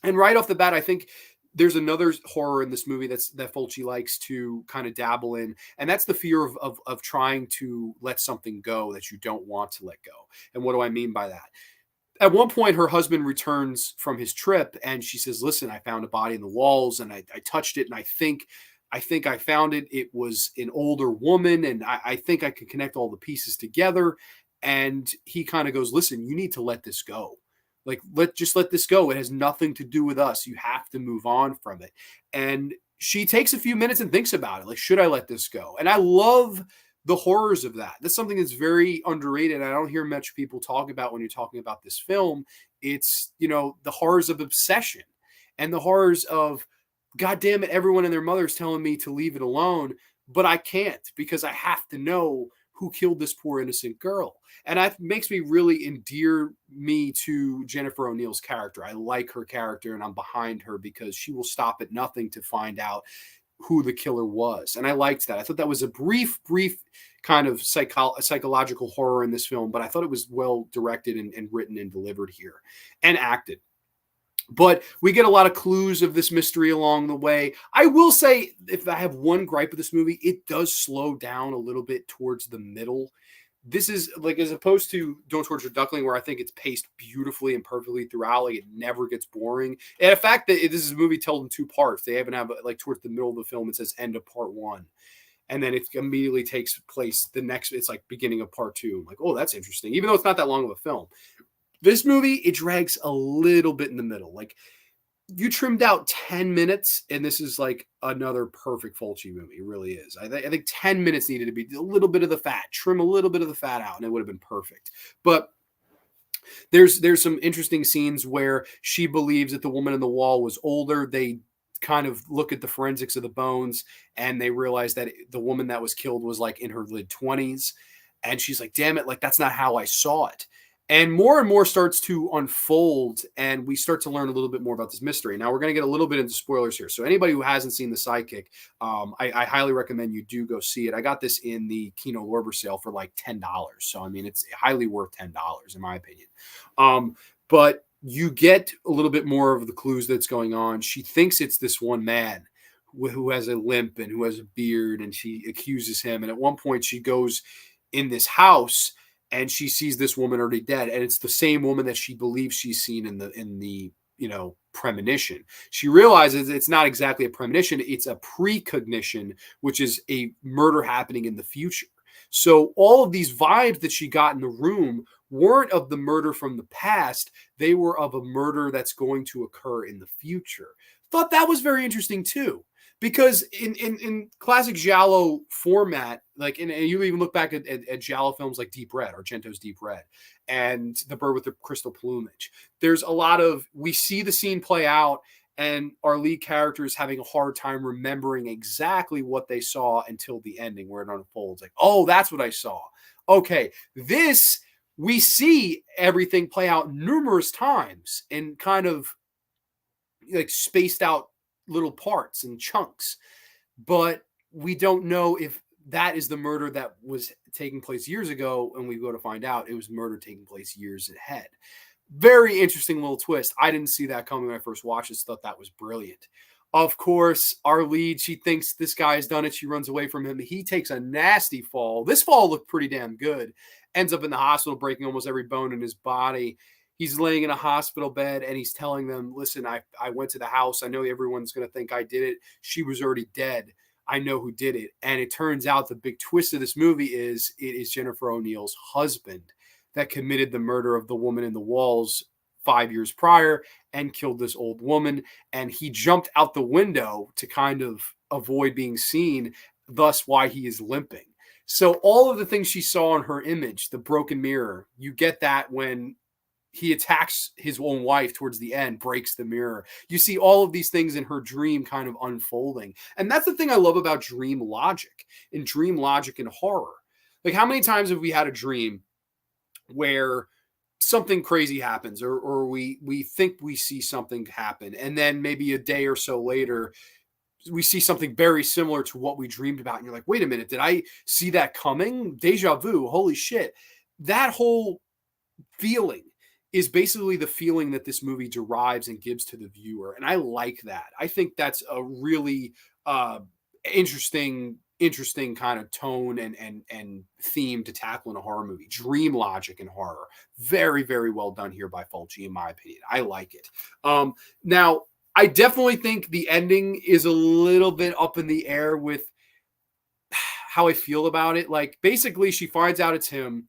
Speaker 1: And right off the bat, I think there's another horror in this movie that Fulci likes to kind of dabble in, and that's the fear of trying to let something go that you don't want to let go. And what do I mean by that? At one point, her husband returns from his trip, and she says, listen, I found a body in the walls, and I touched it, and I think I think I found it. It was an older woman, and I think I could connect all the pieces together. And he kind of goes, listen, you need to let this go. Like, let this go. It has nothing to do with us. You have to move on from it. And she takes a few minutes and thinks about it. Like, should I let this go? And I love the horrors of that. That's something that's very underrated. I don't hear much people talk about when you're talking about this film. It's, the horrors of obsession and the horrors of, God damn it, everyone and their mother's telling me to leave it alone, but I can't because I have to know who killed this poor innocent girl. And that makes me really endear me to Jennifer O'Neill's character. I like her character and I'm behind her because she will stop at nothing to find out who the killer was. And I liked that. I thought that was a brief kind of psychological horror in this film, but I thought it was well directed and written and delivered here and acted. But we get a lot of clues of this mystery along the way. I will say, if I have one gripe with this movie, it does slow down a little bit towards the middle. This is like, as opposed to Don't Torture Duckling, where I think it's paced beautifully and perfectly throughout. Like, it never gets boring. And the fact that this is a movie told in two parts, they even have, like, towards the middle of the film, it says end of part one. And then it immediately takes place it's like beginning of part two. I'm like, oh, that's interesting. Even though it's not that long of a film. This movie, it drags a little bit in the middle. Like, you trimmed out 10 minutes, and this is like another perfect Fulci movie. It really is. I think 10 minutes needed to be a little bit of the fat, trim a little bit of the fat out, and it would have been perfect. But there's some interesting scenes where she believes that the woman in the wall was older. They kind of look at the forensics of the bones, and they realize that the woman that was killed was like in her mid 20s. And she's like, damn it, like, that's not how I saw it. And more starts to unfold, and we start to learn a little bit more about this mystery. Now, we're going to get a little bit into spoilers here. So anybody who hasn't seen The Sidekick, I highly recommend you do go see it. I got this in the Kino Lorber sale for like $10. So, I mean, it's highly worth $10 in my opinion. But you get a little bit more of the clues that's going on. She thinks it's this one man who has a limp and who has a beard, and she accuses him. And at one point she goes in this house and she sees this woman already dead, and it's the same woman that she believes she's seen in the premonition. She realizes it's not exactly a premonition, it's a precognition, which is a murder happening in the future. So all of these vibes that she got in the room weren't of the murder from the past, they were of a murder that's going to occur in the future. Thought that was very interesting too. Because in classic giallo format, like, and you even look back at giallo films like Deep Red, Argento's Deep Red, and The Bird with the Crystal Plumage, there's a lot of, we see the scene play out, and our lead character is having a hard time remembering exactly what they saw until the ending where it unfolds. Like, oh, that's what I saw. Okay, this, we see everything play out numerous times in kind of like spaced out little parts and chunks, but we don't know if that is the murder that was taking place years ago, and we go to find out it was murder taking place years ahead. Very interesting little twist. I didn't see that coming when I first watched it. Thought that was brilliant. Of course, our lead, she thinks this guy's done it. She runs away from him. He takes a nasty fall. This fall looked pretty damn good. Ends up in the hospital, breaking almost every bone in his body. He's laying in a hospital bed, and he's telling them, listen, I went to the house. I know everyone's going to think I did it. She was already dead. I know who did it. And it turns out the big twist of this movie is it is Jennifer O'Neill's husband that committed the murder of the woman in the walls 5 years prior and killed this old woman. And he jumped out the window to kind of avoid being seen, thus why he is limping. So all of the things she saw in her image, the broken mirror, you get that when he attacks his own wife towards the end, breaks the mirror. You see all of these things in her dream kind of unfolding. And that's the thing I love about dream logic and horror. Like, how many times have we had a dream where something crazy happens, or we think we see something happen, and then maybe a day or so later we see something very similar to what we dreamed about, and you're like, wait a minute, did I see that coming? Deja vu, holy shit. That whole feeling is basically the feeling that this movie derives and gives to the viewer. And I like that. I think that's a really interesting kind of tone and theme to tackle in a horror movie. Dream logic in horror. Very, very well done here by Fulci, in my opinion. I like it. Now, I definitely think the ending is a little bit up in the air with how I feel about it. Like, basically, she finds out it's him.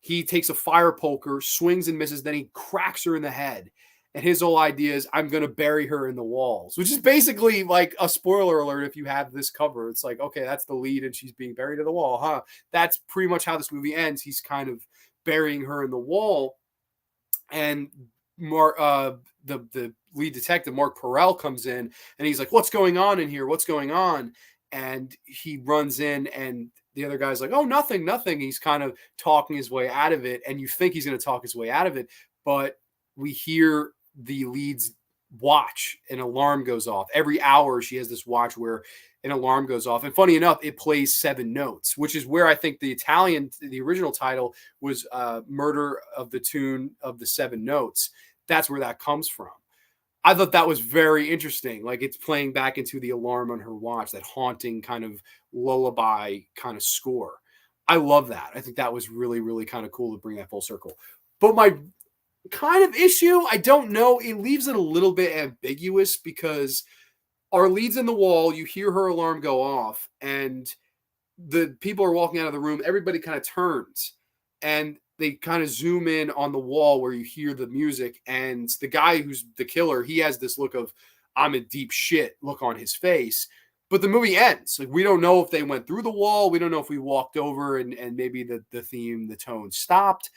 Speaker 1: He takes a fire poker, swings and misses, then he cracks her in the head. And his whole idea is, I'm going to bury her in the walls, which is basically like a spoiler alert if you have this cover. It's like, okay, that's the lead and she's being buried in the wall, huh? That's pretty much how this movie ends. He's kind of burying her in the wall. And Mark, the lead detective, Mark Perel, comes in and he's like, what's going on in here? What's going on? And he runs in and the other guy's like, oh, nothing, nothing. He's kind of talking his way out of it. And you think he's going to talk his way out of it. But we hear the lead's watch, an alarm goes off. Every hour she has this watch where an alarm goes off. And funny enough, it plays 7 notes, which is where I think the original title was Murder of the Tune of the 7 Notes. That's where that comes from. I thought that was very interesting. Like, it's playing back into the alarm on her watch, that haunting kind of lullaby kind of score. I love that. I think that was really, really kind of cool to bring that full circle. But my kind of issue, I don't know, it leaves it a little bit ambiguous because our lead's in the wall, you hear her alarm go off, and the people are walking out of the room, everybody kind of turns, and they kind of zoom in on the wall where you hear the music, and the guy who's the killer, he has this look of, I'm in deep shit look on his face. But the movie ends. Like, we don't know if they went through the wall. We don't know if we walked over and maybe the theme, the tone stopped.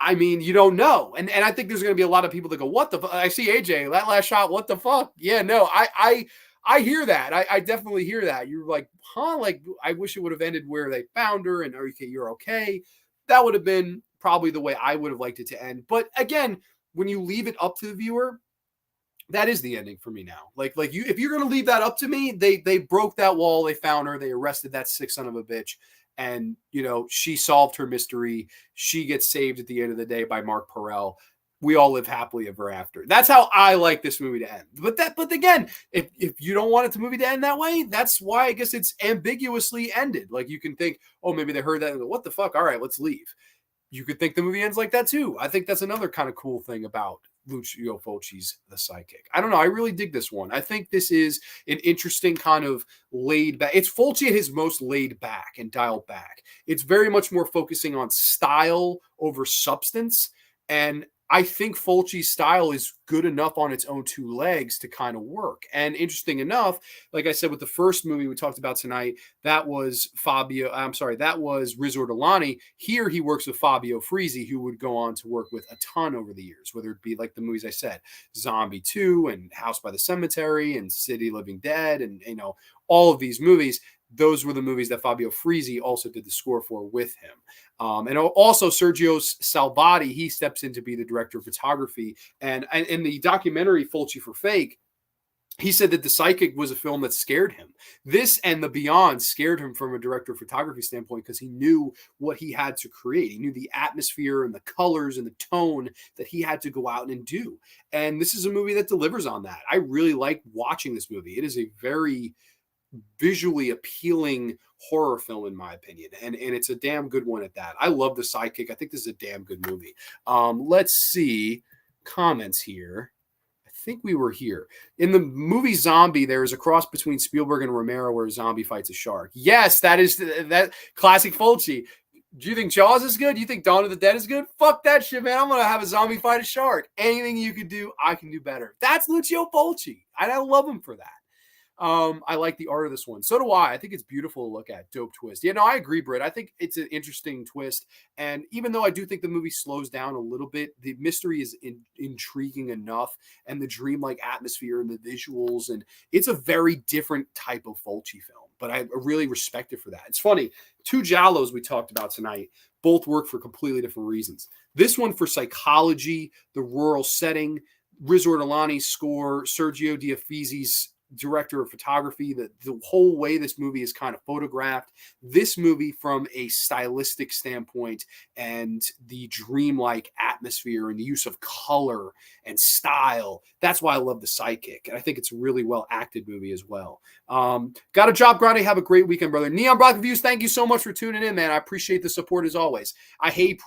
Speaker 1: I mean, you don't know. And I think there's going to be a lot of people that go, what the fuck? I see AJ, that last shot, what the fuck? Yeah, no, I hear that. I definitely hear that. You're like, huh? Like, I wish it would have ended where they found her and, okay, you're okay. That would have been probably the way I would have liked it to end. But again, when you leave it up to the viewer, that is the ending for me now. Like you, if you're going to leave that up to me, they broke that wall. They found her. They arrested that sick son of a bitch. And, you know, she solved her mystery. She gets saved at the end of the day by Mark Perel. We all live happily ever after. That's how I like this movie to end. But again, if you don't want it movie to end that way, that's why I guess it's ambiguously ended. Like, you can think, oh, maybe they heard that and go, what the fuck? All right, let's leave. You could think the movie ends like that too. I think that's another kind of cool thing about Lucio Fulci's The Psychic. I don't know. I really dig this one. I think this is an interesting kind of laid back. It's Fulci at his most laid back and dialed back. It's very much more focusing on style over substance. And I think Fulci's style is good enough on its own 2 legs to kind of work. And interesting enough, like I said, with the first movie we talked about tonight, that was that was Riz Ortolani. Here he works with Fabio Frizzi, who would go on to work with a ton over the years, whether it be like the movies I said, Zombie 2 and House by the Cemetery and City Living Dead, and, you know, all of these movies. Those were the movies that Fabio Frizzi also did the score for with him. And also Sergio Salvati, he steps in to be the director of photography. And in the documentary Fulci for Fake, he said that The Psychic was a film that scared him. This and The Beyond scared him from a director of photography standpoint because he knew what he had to create. He knew the atmosphere and the colors and the tone that he had to go out and do. And this is a movie that delivers on that. I really like watching this movie. It is a very visually appealing horror film, in my opinion, and it's a damn good one at that. I love The Sidekick. I think this is a damn good movie. Let's see comments here. I think we were here in the movie Zombie. There is a cross between Spielberg and Romero where a zombie fights a shark. Yes, that is that classic Fulci. Do you think Jaws is good? Do you think Dawn of the Dead is good? Fuck that shit, man. I'm going to have a zombie fight a shark. Anything you could do, I can do better. That's Lucio Fulci. I love him for that. I like the art of this one. So do I. I think it's beautiful to look at. Dope twist. Yeah, no, I agree, Britt. I think it's an interesting twist. And even though I do think the movie slows down a little bit, the mystery is intriguing enough, and the dreamlike atmosphere and the visuals. And it's a very different type of Fulci film, but I really respect it for that. It's funny. 2 giallos we talked about tonight both work for completely different reasons. This one for psychology, the rural setting, Riz Ortolani's score, Sergio D'Offizi's director of photography, the whole way this movie is kind of photographed, this movie from a stylistic standpoint and the dreamlike atmosphere and the use of color and style. That's why I love The Sidekick. And I think it's a really well acted movie as well. Got a job, Grande. Have a great weekend, brother. Neon Block Reviews, thank you so much for tuning in, man. I appreciate the support as always. I hate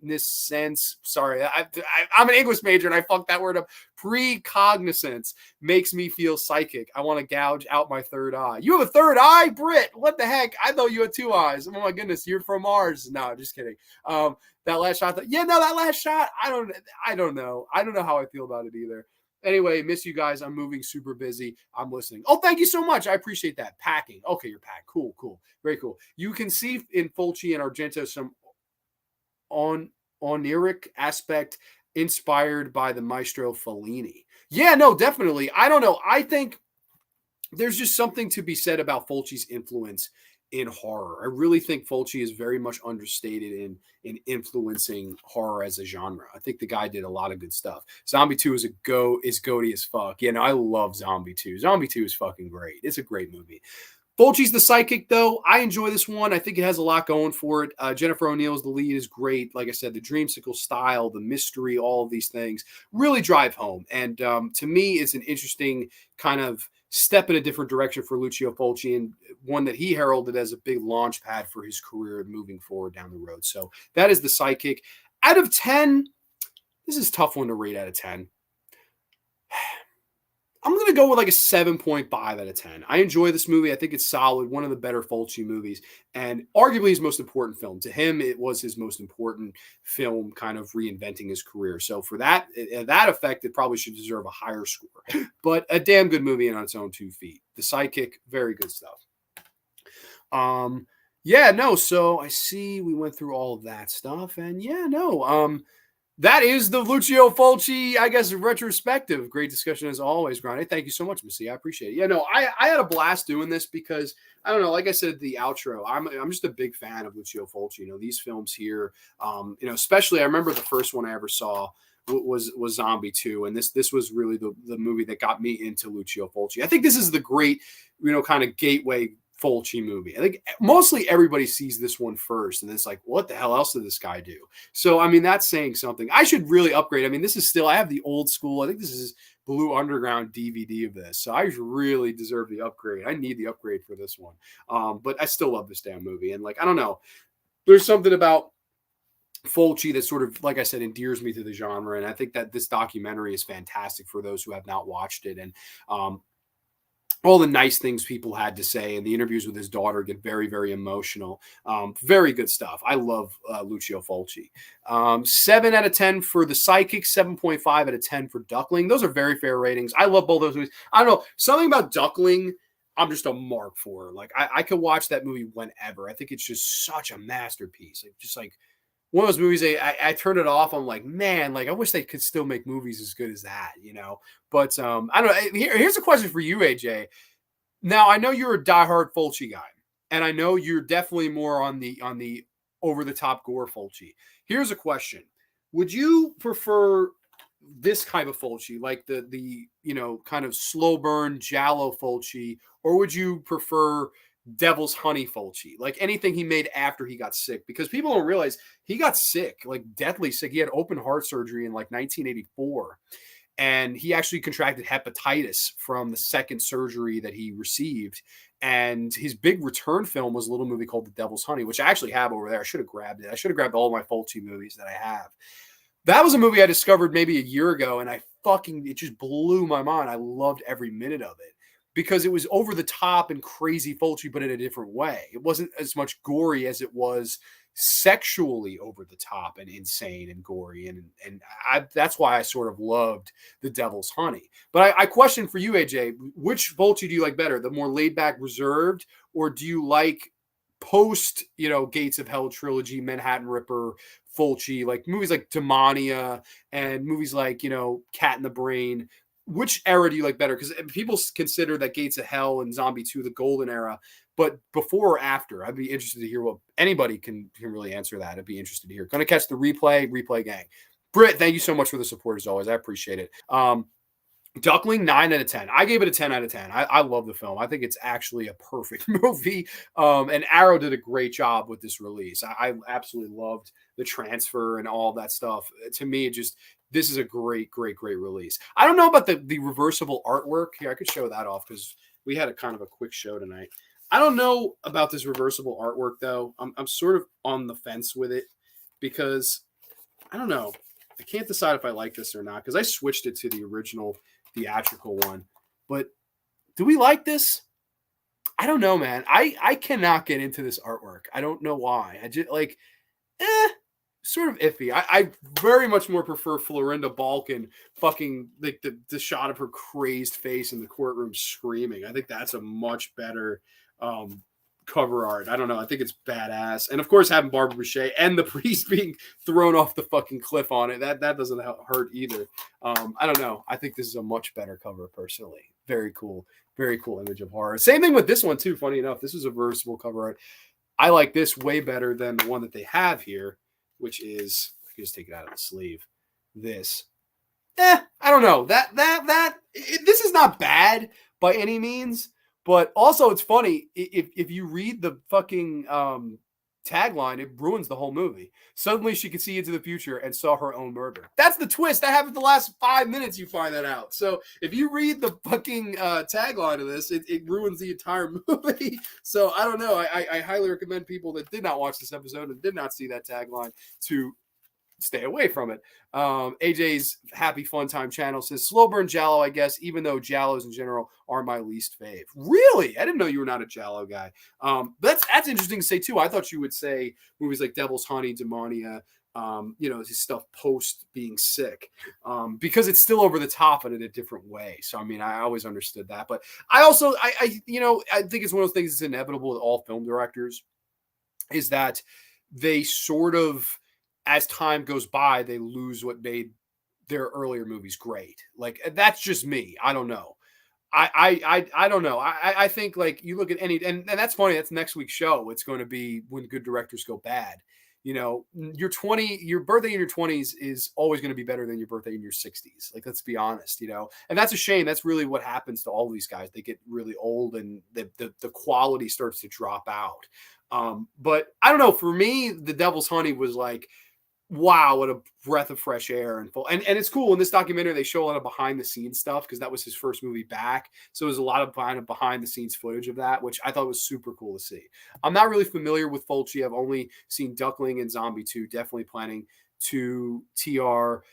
Speaker 1: precognizance. Sorry, I'm an English major and I fucked that word up. Precognizance makes me feel psychic. I want to gouge out my third eye. You have a third eye, Britt? What the heck? I thought you had two eyes. Oh my goodness, you're from Mars. No, just kidding. That last shot. That last shot. I don't know. I don't know how I feel about it either. Anyway, miss you guys. I'm moving, super busy. I'm listening. Oh, thank you so much. I appreciate that. Packing. Okay, you're packed. Cool. Very cool. You can see in Fulci and Argento some oniric aspect inspired by the maestro Fellini. Yeah, no, definitely. I don't know. I think there's just something to be said about Fulci's influence in horror. I really think Fulci is very much understated in influencing horror as a genre. I think the guy did a lot of good stuff. Zombie 2 is goaty as fuck. Yeah, no, I love Zombie 2. Zombie 2 is fucking great. It's a great movie. Fulci's the psychic, though. I enjoy this one. I think it has a lot going for it. Jennifer O'Neill's the lead is great. Like I said, the dreamsicle style, the mystery, all of these things really drive home. And to me, it's an interesting kind of step in a different direction for Lucio Fulci, and one that he heralded as a big launch pad for his career moving forward down the road. So that is the psychic. Out of 10, this is a tough one to rate out of 10. I'm going to go with like a 7.5 out of 10. I enjoy this movie. I think it's solid. One of the better Fulci movies, and arguably his most important film. To him, it was his most important film, kind of reinventing his career. So for that effect, it probably should deserve a higher score. But a damn good movie on its own 2 feet. The Psychic, very good stuff. So I see we went through all of that stuff, and that is the Lucio Fulci, I guess, retrospective. Great discussion as always, Grande. Thank you so much, Missy. I appreciate it. I had a blast doing this because, I don't know, like I said at the outro, I'm just a big fan of Lucio Fulci. These films here, especially I remember the first one I ever saw was Zombie 2, and this was really the movie that got me into Lucio Fulci. I think this is the great, kind of gateway Fulci movie. I think mostly everybody sees this one first, and it's like, what the hell else did this guy do? So, I mean, that's saying something. I should really upgrade. I mean, this is still, I have the old school. I think this is Blue Underground DVD of this. So I really deserve the upgrade. I need the upgrade for this one. But I still love this damn movie. And I don't know, there's something about Fulci that sort of, like I said, endears me to the genre. And I think that this documentary is fantastic for those who have not watched it. And, all the nice things people had to say, and the interviews with his daughter get very, very emotional. Very good stuff. I love Lucio Fulci. 7 out of 10 for The Psychic, 7.5 out of 10 for Duckling. Those are very fair ratings. I love both those movies. I don't know, something about Duckling, I'm just a mark for. I could watch that movie whenever. I think it's just such a masterpiece. One of those movies, I turn it off. I'm like, man, I wish they could still make movies as good as that, But I don't know. Here's a question for you, AJ. Now, I know you're a diehard Fulci guy, and I know you're definitely more on the over the top gore Fulci. Here's a question: would you prefer this type of Fulci, like the kind of slow burn giallo Fulci, or would you prefer Devil's Honey Fulci, like anything he made after he got sick? Because people don't realize he got sick, deathly sick. He had open heart surgery in 1984. And he actually contracted hepatitis from the second surgery that he received. And his big return film was a little movie called The Devil's Honey, which I actually have over there. I should have grabbed it. I should have grabbed all my Fulci movies that I have. That was a movie I discovered maybe a year ago, and it just blew my mind. I loved every minute of it because it was over the top and crazy Fulci, but in a different way. It wasn't as much gory as it was sexually over the top and insane and gory, and that's why I sort of loved The Devil's Honey. But I question for you, AJ, which Fulci do you like better, the more laid back, reserved, or do you like post Gates of Hell trilogy, Manhattan Ripper Fulci, like movies like Demonia and movies like Cat in the Brain? Which era do you like better? Because people consider that Gates of Hell and Zombie 2 the golden era. But before or after, I'd be interested to hear what anybody can really answer that. I'd be interested to hear. Going to catch the replay gang. Britt, thank you so much for the support as always. I appreciate it. Duckling, 9 out of 10. I gave it a 10 out of 10. I love the film. I think it's actually a perfect movie. And Arrow did a great job with this release. I absolutely loved the transfer and all that stuff. To me, this is a great, great, great release. I don't know about the reversible artwork. Here, I could show that off because we had a kind of a quick show tonight. I don't know about this reversible artwork, though. I'm sort of on the fence with it because I don't know. I can't decide if I like this or not because I switched it to the original theatrical one. But do we like this? I don't know, man. I cannot get into this artwork. I don't know why. I just like, sort of iffy. I very much more prefer Florinda Balkan fucking like the shot of her crazed face in the courtroom screaming. I think that's a much better cover art. I don't know. I think it's badass. And of course, having Barbara Boucher and the priest being thrown off the fucking cliff on it, that doesn't hurt either. I don't know. I think this is a much better cover personally. Very cool. Very cool image of horror. Same thing with this one too. Funny enough, this is a versatile cover art. I like this way better than the one that they have here, which is, I can just take it out of the sleeve. This, I don't know. This is not bad by any means, but also it's funny if you read the fucking tagline, it ruins the whole movie. Suddenly she could see into the future and saw her own murder. That's the twist. That happened the last 5 minutes. You find that out. So if you read the fucking tagline of this, it ruins the entire movie. So I don't know. I highly recommend people that did not watch this episode and did not see that tagline to stay away from it. AJ's Happy Fun Time channel says slow burn giallo, I guess, even though giallos in general are my least fave. Really? I didn't know you were not a giallo guy. That's interesting to say too. I thought you would say movies like Devil's Honey, Demonia, his stuff post being sick, because it's still over the top and in a different way. So, I mean, I always understood that, but I also, I think it's one of those things that's inevitable with all film directors is that they sort of, as time goes by, they lose what made their earlier movies great. Like, that's just me. I don't know. I don't know. I think like you look at any, and that's funny. That's next week's show. It's going to be when good directors go bad. Your birthday in your 20s is always going to be better than your birthday in your 60s. Like, let's be honest, and that's a shame. That's really what happens to all these guys. They get really old and the quality starts to drop out. But I don't know. For me, The Devil's Honey was like, wow, what a breath of fresh air and it's cool. In this documentary, they show a lot of behind the scenes stuff because that was his first movie back. So there's a lot of behind the scenes footage of that, which I thought was super cool to see. I'm not really familiar with Fulci. I've only seen Duckling and Zombie 2. Definitely planning to TR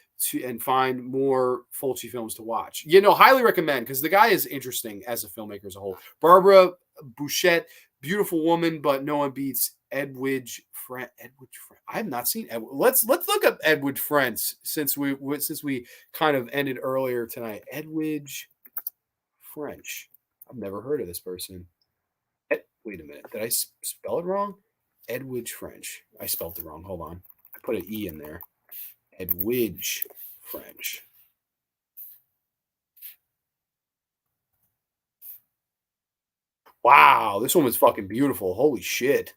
Speaker 1: and find more Fulci films to watch. Highly recommend because the guy is interesting as a filmmaker as a whole. Barbara Bouchette, beautiful woman, but no one beats Edwidge French. I have not seen Edwidge. Let's look up Edwidge French since we kind of ended earlier tonight. Edwidge French. I've never heard of this person. Wait a minute. Did I spell it wrong? Edwidge French. I spelled it wrong. Hold on. I put an E in there. Edwidge French. Wow, this woman's fucking beautiful. Holy shit.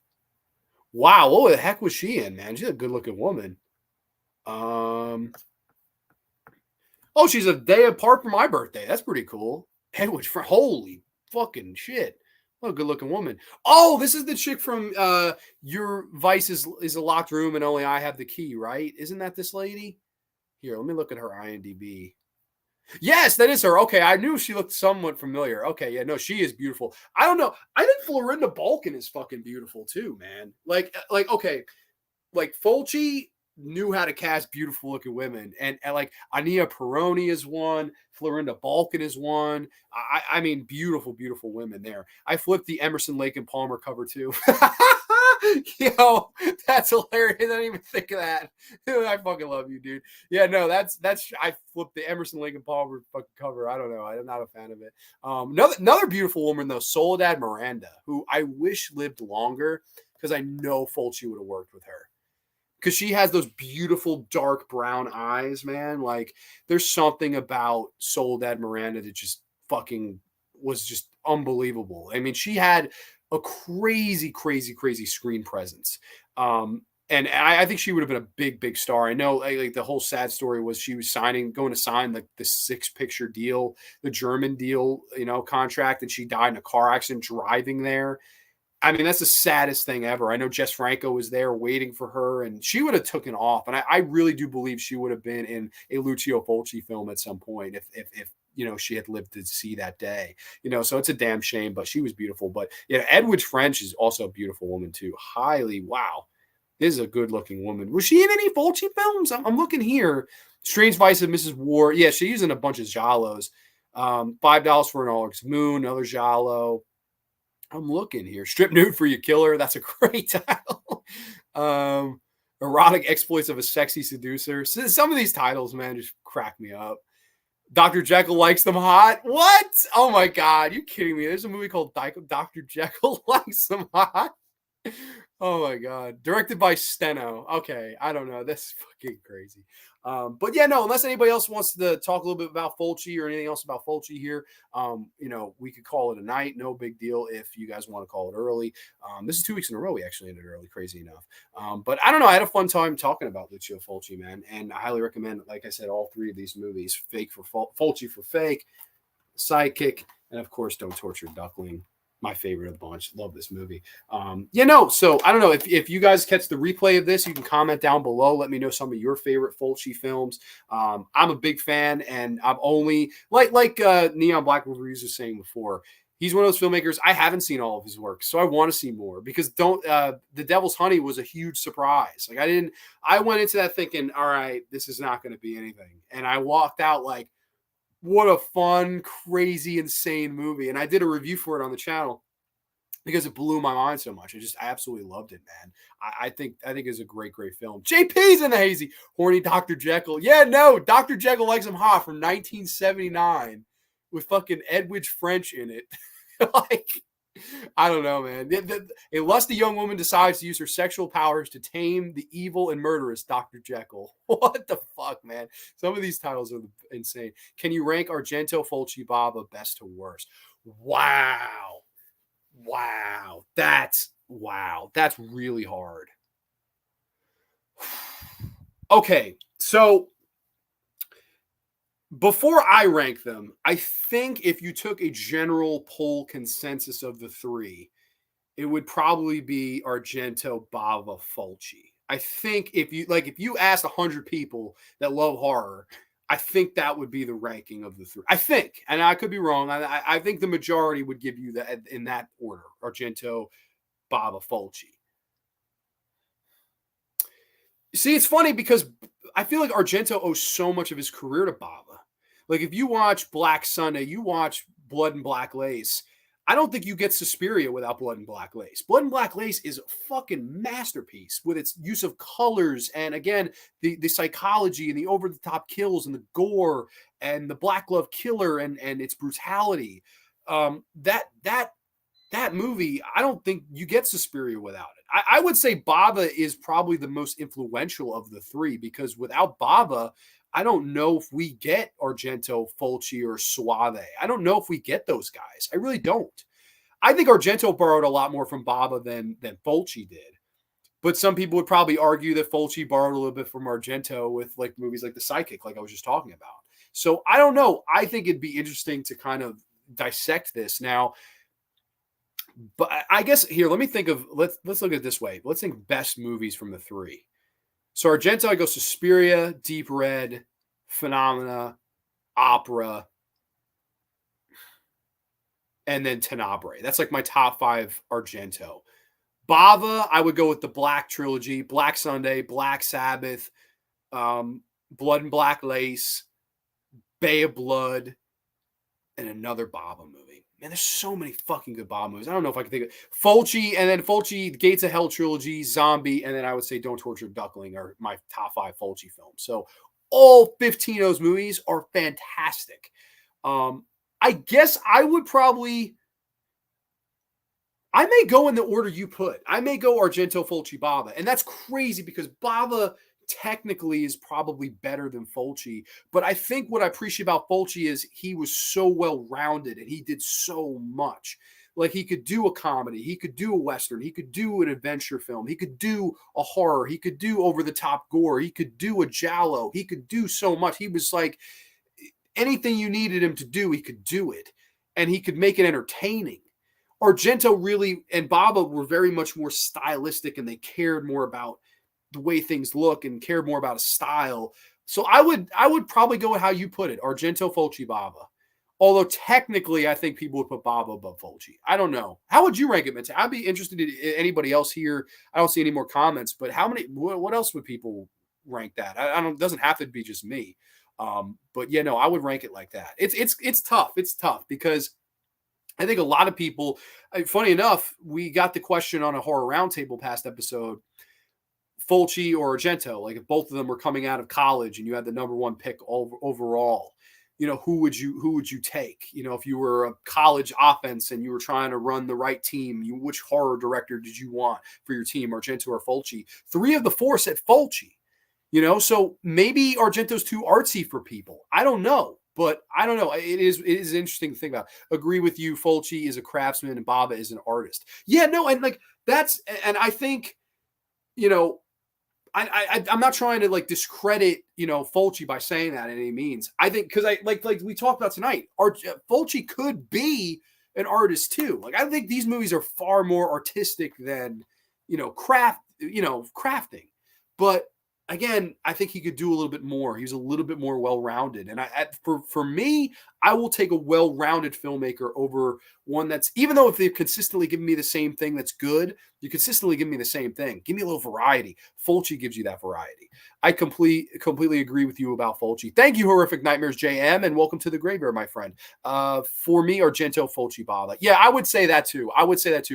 Speaker 1: Wow, what the heck was she in, man? She's a good-looking woman. Oh, she's a day apart from my birthday. That's pretty cool. Edwidge French. Holy fucking shit. What a good-looking woman. Oh, this is the chick from Your Vice is a Locked Room and Only I Have the Key, right? Isn't that this lady? Here, let me look at her IMDb. Yes, that is her. Okay, I knew she looked somewhat familiar. Okay, yeah, no, she is beautiful. I don't know. I think Florinda Balkan is fucking beautiful too, man. Like okay, like Fulci knew how to cast beautiful looking women, and like Ania Peroni is one, Florinda Balkan is one. I mean, beautiful women there. I flipped the Emerson, Lake and Palmer cover too. Yo, that's hilarious. I didn't even think of that. I fucking love you, dude. Yeah, no, that's I flipped the Emerson, Lake and Palmer fucking cover. I don't know. I'm not a fan of it. Another beautiful woman though, Soledad Miranda, who I wish lived longer because I know Fulci would have worked with her. Because she has those beautiful dark brown eyes, man. Like, there's something about Soledad Miranda that just fucking was just unbelievable. I mean, she had a crazy screen presence. And I think she would have been a big star. I know like the whole sad story was she was going to sign like the 6-picture deal, the German deal, contract, and she died in a car accident driving there. I mean, that's the saddest thing ever. I know Jess Franco was there waiting for her, and she would have taken off. And I really do believe she would have been in a Lucio Fulci film at some point if she had lived to see that day. So it's a damn shame, but she was beautiful. But Edwidge French is also a beautiful woman too. Wow. This is a good-looking woman. Was she in any Fulci films? I'm looking here. Strange Vice of Mrs. War. Yeah, she's in a bunch of giallos. $5 for an August Moon, another giallo. I'm looking here. Strip Nude for Your Killer. That's a great title. Erotic Exploits of a Sexy Seducer. So some of these titles, man, just crack me up. Dr. Jekyll Likes Them Hot. What? Oh my God. You kidding me? There's a movie called Dr. Jekyll Likes Them Hot. Oh my God. Directed by Steno. Okay. I don't know. That's fucking crazy. But yeah, no, unless anybody else wants to talk a little bit about Fulci or anything else about Fulci here, we could call it a night. No big deal if you guys want to call it early. This is 2 weeks in a row. We actually ended early, crazy enough. But I don't know. I had a fun time talking about Lucio Fulci, man. And I highly recommend, like I said, all three of these movies: Fake for Fulci for Fake, Sidekick, and of course, Don't Torture Duckling. My favorite of the bunch. Love this movie. So I don't know if you guys catch the replay of this, you can comment down below. Let me know some of your favorite Fulci films. I'm a big fan, and I'm only like Neon Black Reviews was saying before. He's one of those filmmakers. I haven't seen all of his work, so I want to see more because The Devil's Honey was a huge surprise. I went into that thinking, all right, this is not going to be anything, and I walked out like, what a fun, crazy, insane movie. And I did a review for it on the channel because it blew my mind so much. I absolutely loved it, man. I think it's a great, great film. JP's in the hazy. Horny Dr. Jekyll. Yeah, no, Dr. Jekyll Likes Him Hot from 1979 with fucking Edwidge French in it. I don't know, man. A lusty young woman decides to use her sexual powers to tame the evil and murderous Dr. Jekyll. What the fuck, man? Some of these titles are insane. Can you rank Argento, Fulci, Bava best to worst? Wow. That's really hard. Okay, so before I rank them, I think if you took a general poll consensus of the three, it would probably be Argento, Bava, Fulci. I think if you asked 100 people that love horror, I think that would be the ranking of the three. I think, and I could be wrong. I think the majority would give you that in that order: Argento, Bava, Fulci. See, it's funny because I feel like Argento owes so much of his career to Bava. Like if you watch Black Sunday, you watch Blood and Black Lace. I don't think you get Suspiria without Blood and Black Lace. Blood and Black Lace is a fucking masterpiece with its use of colors and, again, the psychology and the over-the-top kills and the gore and the black glove killer and its brutality. That movie, I don't think you get Suspiria without it. I would say Bava is probably the most influential of the three because without Bava, I don't know if we get Argento, Fulci, or Suave. I don't know if we get those guys. I really don't. I think Argento borrowed a lot more from Bava than Fulci did. But some people would probably argue that Fulci borrowed a little bit from Argento with like movies like The Psychic, like I was just talking about. So I don't know. I think it'd be interesting to kind of dissect this now. But I guess here, let me think of let's look at it this way. Let's think best movies from the three. So Argento, I go Suspiria, Deep Red, Phenomena, Opera, and then Tenebrae. That's like my top 5 Argento. Bava, I would go with the Black Trilogy, Black Sunday, Black Sabbath, Blood and Black Lace, Bay of Blood, and another Bava movie. Man, there's so many fucking good Bava movies. I don't know if I can think of Fulci, and then Fulci, Gates of Hell trilogy, Zombie, and then I would say Don't Torture Duckling are my top 5 Fulci films. So all 15 of those movies are fantastic. I guess I would probably, I may go in the order you put. I may go Argento, Fulci, Bava. And that's crazy because Bava technically is probably better than Fulci. But I think what I appreciate about Fulci is he was so well-rounded and he did so much. Like he could do a comedy, he could do a Western, he could do an adventure film, he could do a horror, he could do over-the-top gore, he could do a giallo, he could do so much. He was like, anything you needed him to do, he could do it. And he could make it entertaining. Argento really and Bava were very much more stylistic and they cared more about the way things look and cared more about a style. So I would probably go with how you put it, Argento, Fulci, Bava. Although technically, I think people would put Bava above Fulci. I don't know. How would you rank it, Minty? I'd be interested in anybody else here. I don't see any more comments, but what else would people rank that? I don't. It doesn't have to be just me. But yeah, no, I would rank it like that. It's tough. It's tough because I think a lot of people. Funny enough, we got the question on a horror roundtable past episode. Fulci or Argento, like if both of them were coming out of college and you had the number one pick overall, who would you take? If you were a college offense and you were trying to run the right team, which horror director did you want for your team, Argento or Fulci? 3 of the 4 said Fulci. So maybe Argento's too artsy for people. I don't know, but I don't know. It is interesting to think about. Agree with you. Fulci is a craftsman and Bava is an artist. Yeah, no, and and I think, I'm not trying to like discredit, Fulci by saying that in any means. I think because I like we talked about tonight, Fulci could be an artist too. Like I think these movies are far more artistic than, crafting. But again, I think he could do a little bit more. He's a little bit more well-rounded. And for me, I will take a well-rounded filmmaker over one that's, even though if they've consistently given me the same thing that's good, you consistently give me the same thing. Give me a little variety. Fulci gives you that variety. I completely agree with you about Fulci. Thank you, Horrific Nightmares JM, and welcome to the graveyard, my friend. For me, Argento, Fulci, Bava. Yeah, I would say that too.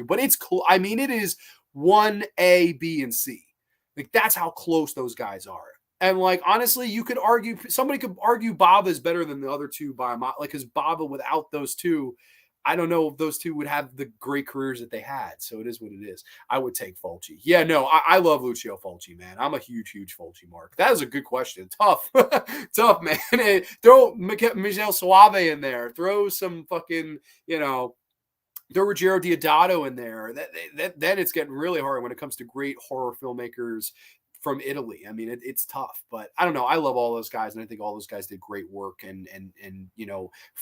Speaker 1: But it's cool. I mean, it is 1A, B, and C. Like that's how close those guys are. And like honestly, somebody could argue Bava is better than the other two by because Bava without those two, I don't know if those two would have the great careers that they had. So it is what it is. I would take Fulci. Yeah, no, I love Lucio Fulci, man. I'm a huge Fulci mark. That is a good question. Tough, tough, man. Throw Michele Soave in there. Throw some fucking, throw Ruggero Deodato in there. Then it's getting really hard when it comes to great horror filmmakers from Italy. I mean, it's tough, but I don't know. I love all those guys, and I think all those guys did great work. And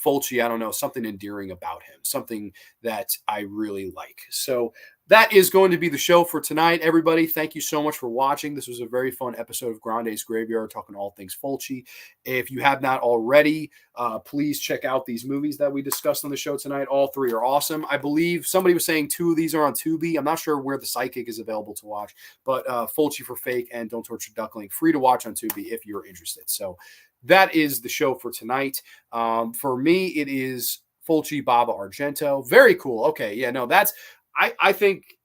Speaker 1: Fulci, I don't know, something endearing about him, something that I really like. So that is going to be the show for tonight, everybody. Thank you so much for watching. This was a very fun episode of Grande's Graveyard, talking all things Fulci. If you have not already, please check out these movies that we discussed on the show tonight. All 3 are awesome. I believe somebody was saying 2 of these are on Tubi. I'm not sure where the Psychic is available to watch, but Fulci for Fake and Don't Torture Duckling, free to watch on Tubi if you're interested. So that is the show for tonight. For me, it is Fulci, Bava, Argento. Very cool. Okay, yeah, no, I think,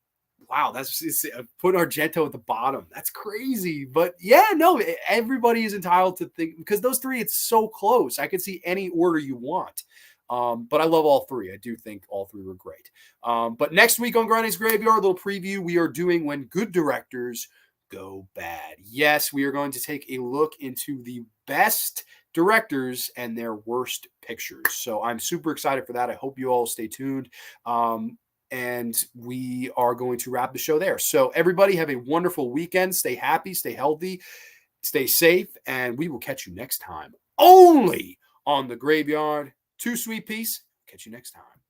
Speaker 1: wow, that's just put Argento at the bottom. That's crazy. But yeah, no, everybody is entitled to think, because those 3, it's so close. I could see any order you want. But I love all 3. I do think all 3 were great. But next week on Grande's Graveyard, a little preview, we are doing When Good Directors Go Bad. Yes, we are going to take a look into the best directors and their worst pictures. So I'm super excited for that. I hope you all stay tuned. And we are going to wrap the show there. So everybody have a wonderful weekend. Stay happy, stay healthy, stay safe, and we will catch you next time only on The Graveyard. Too Sweet Peace. Catch you next time.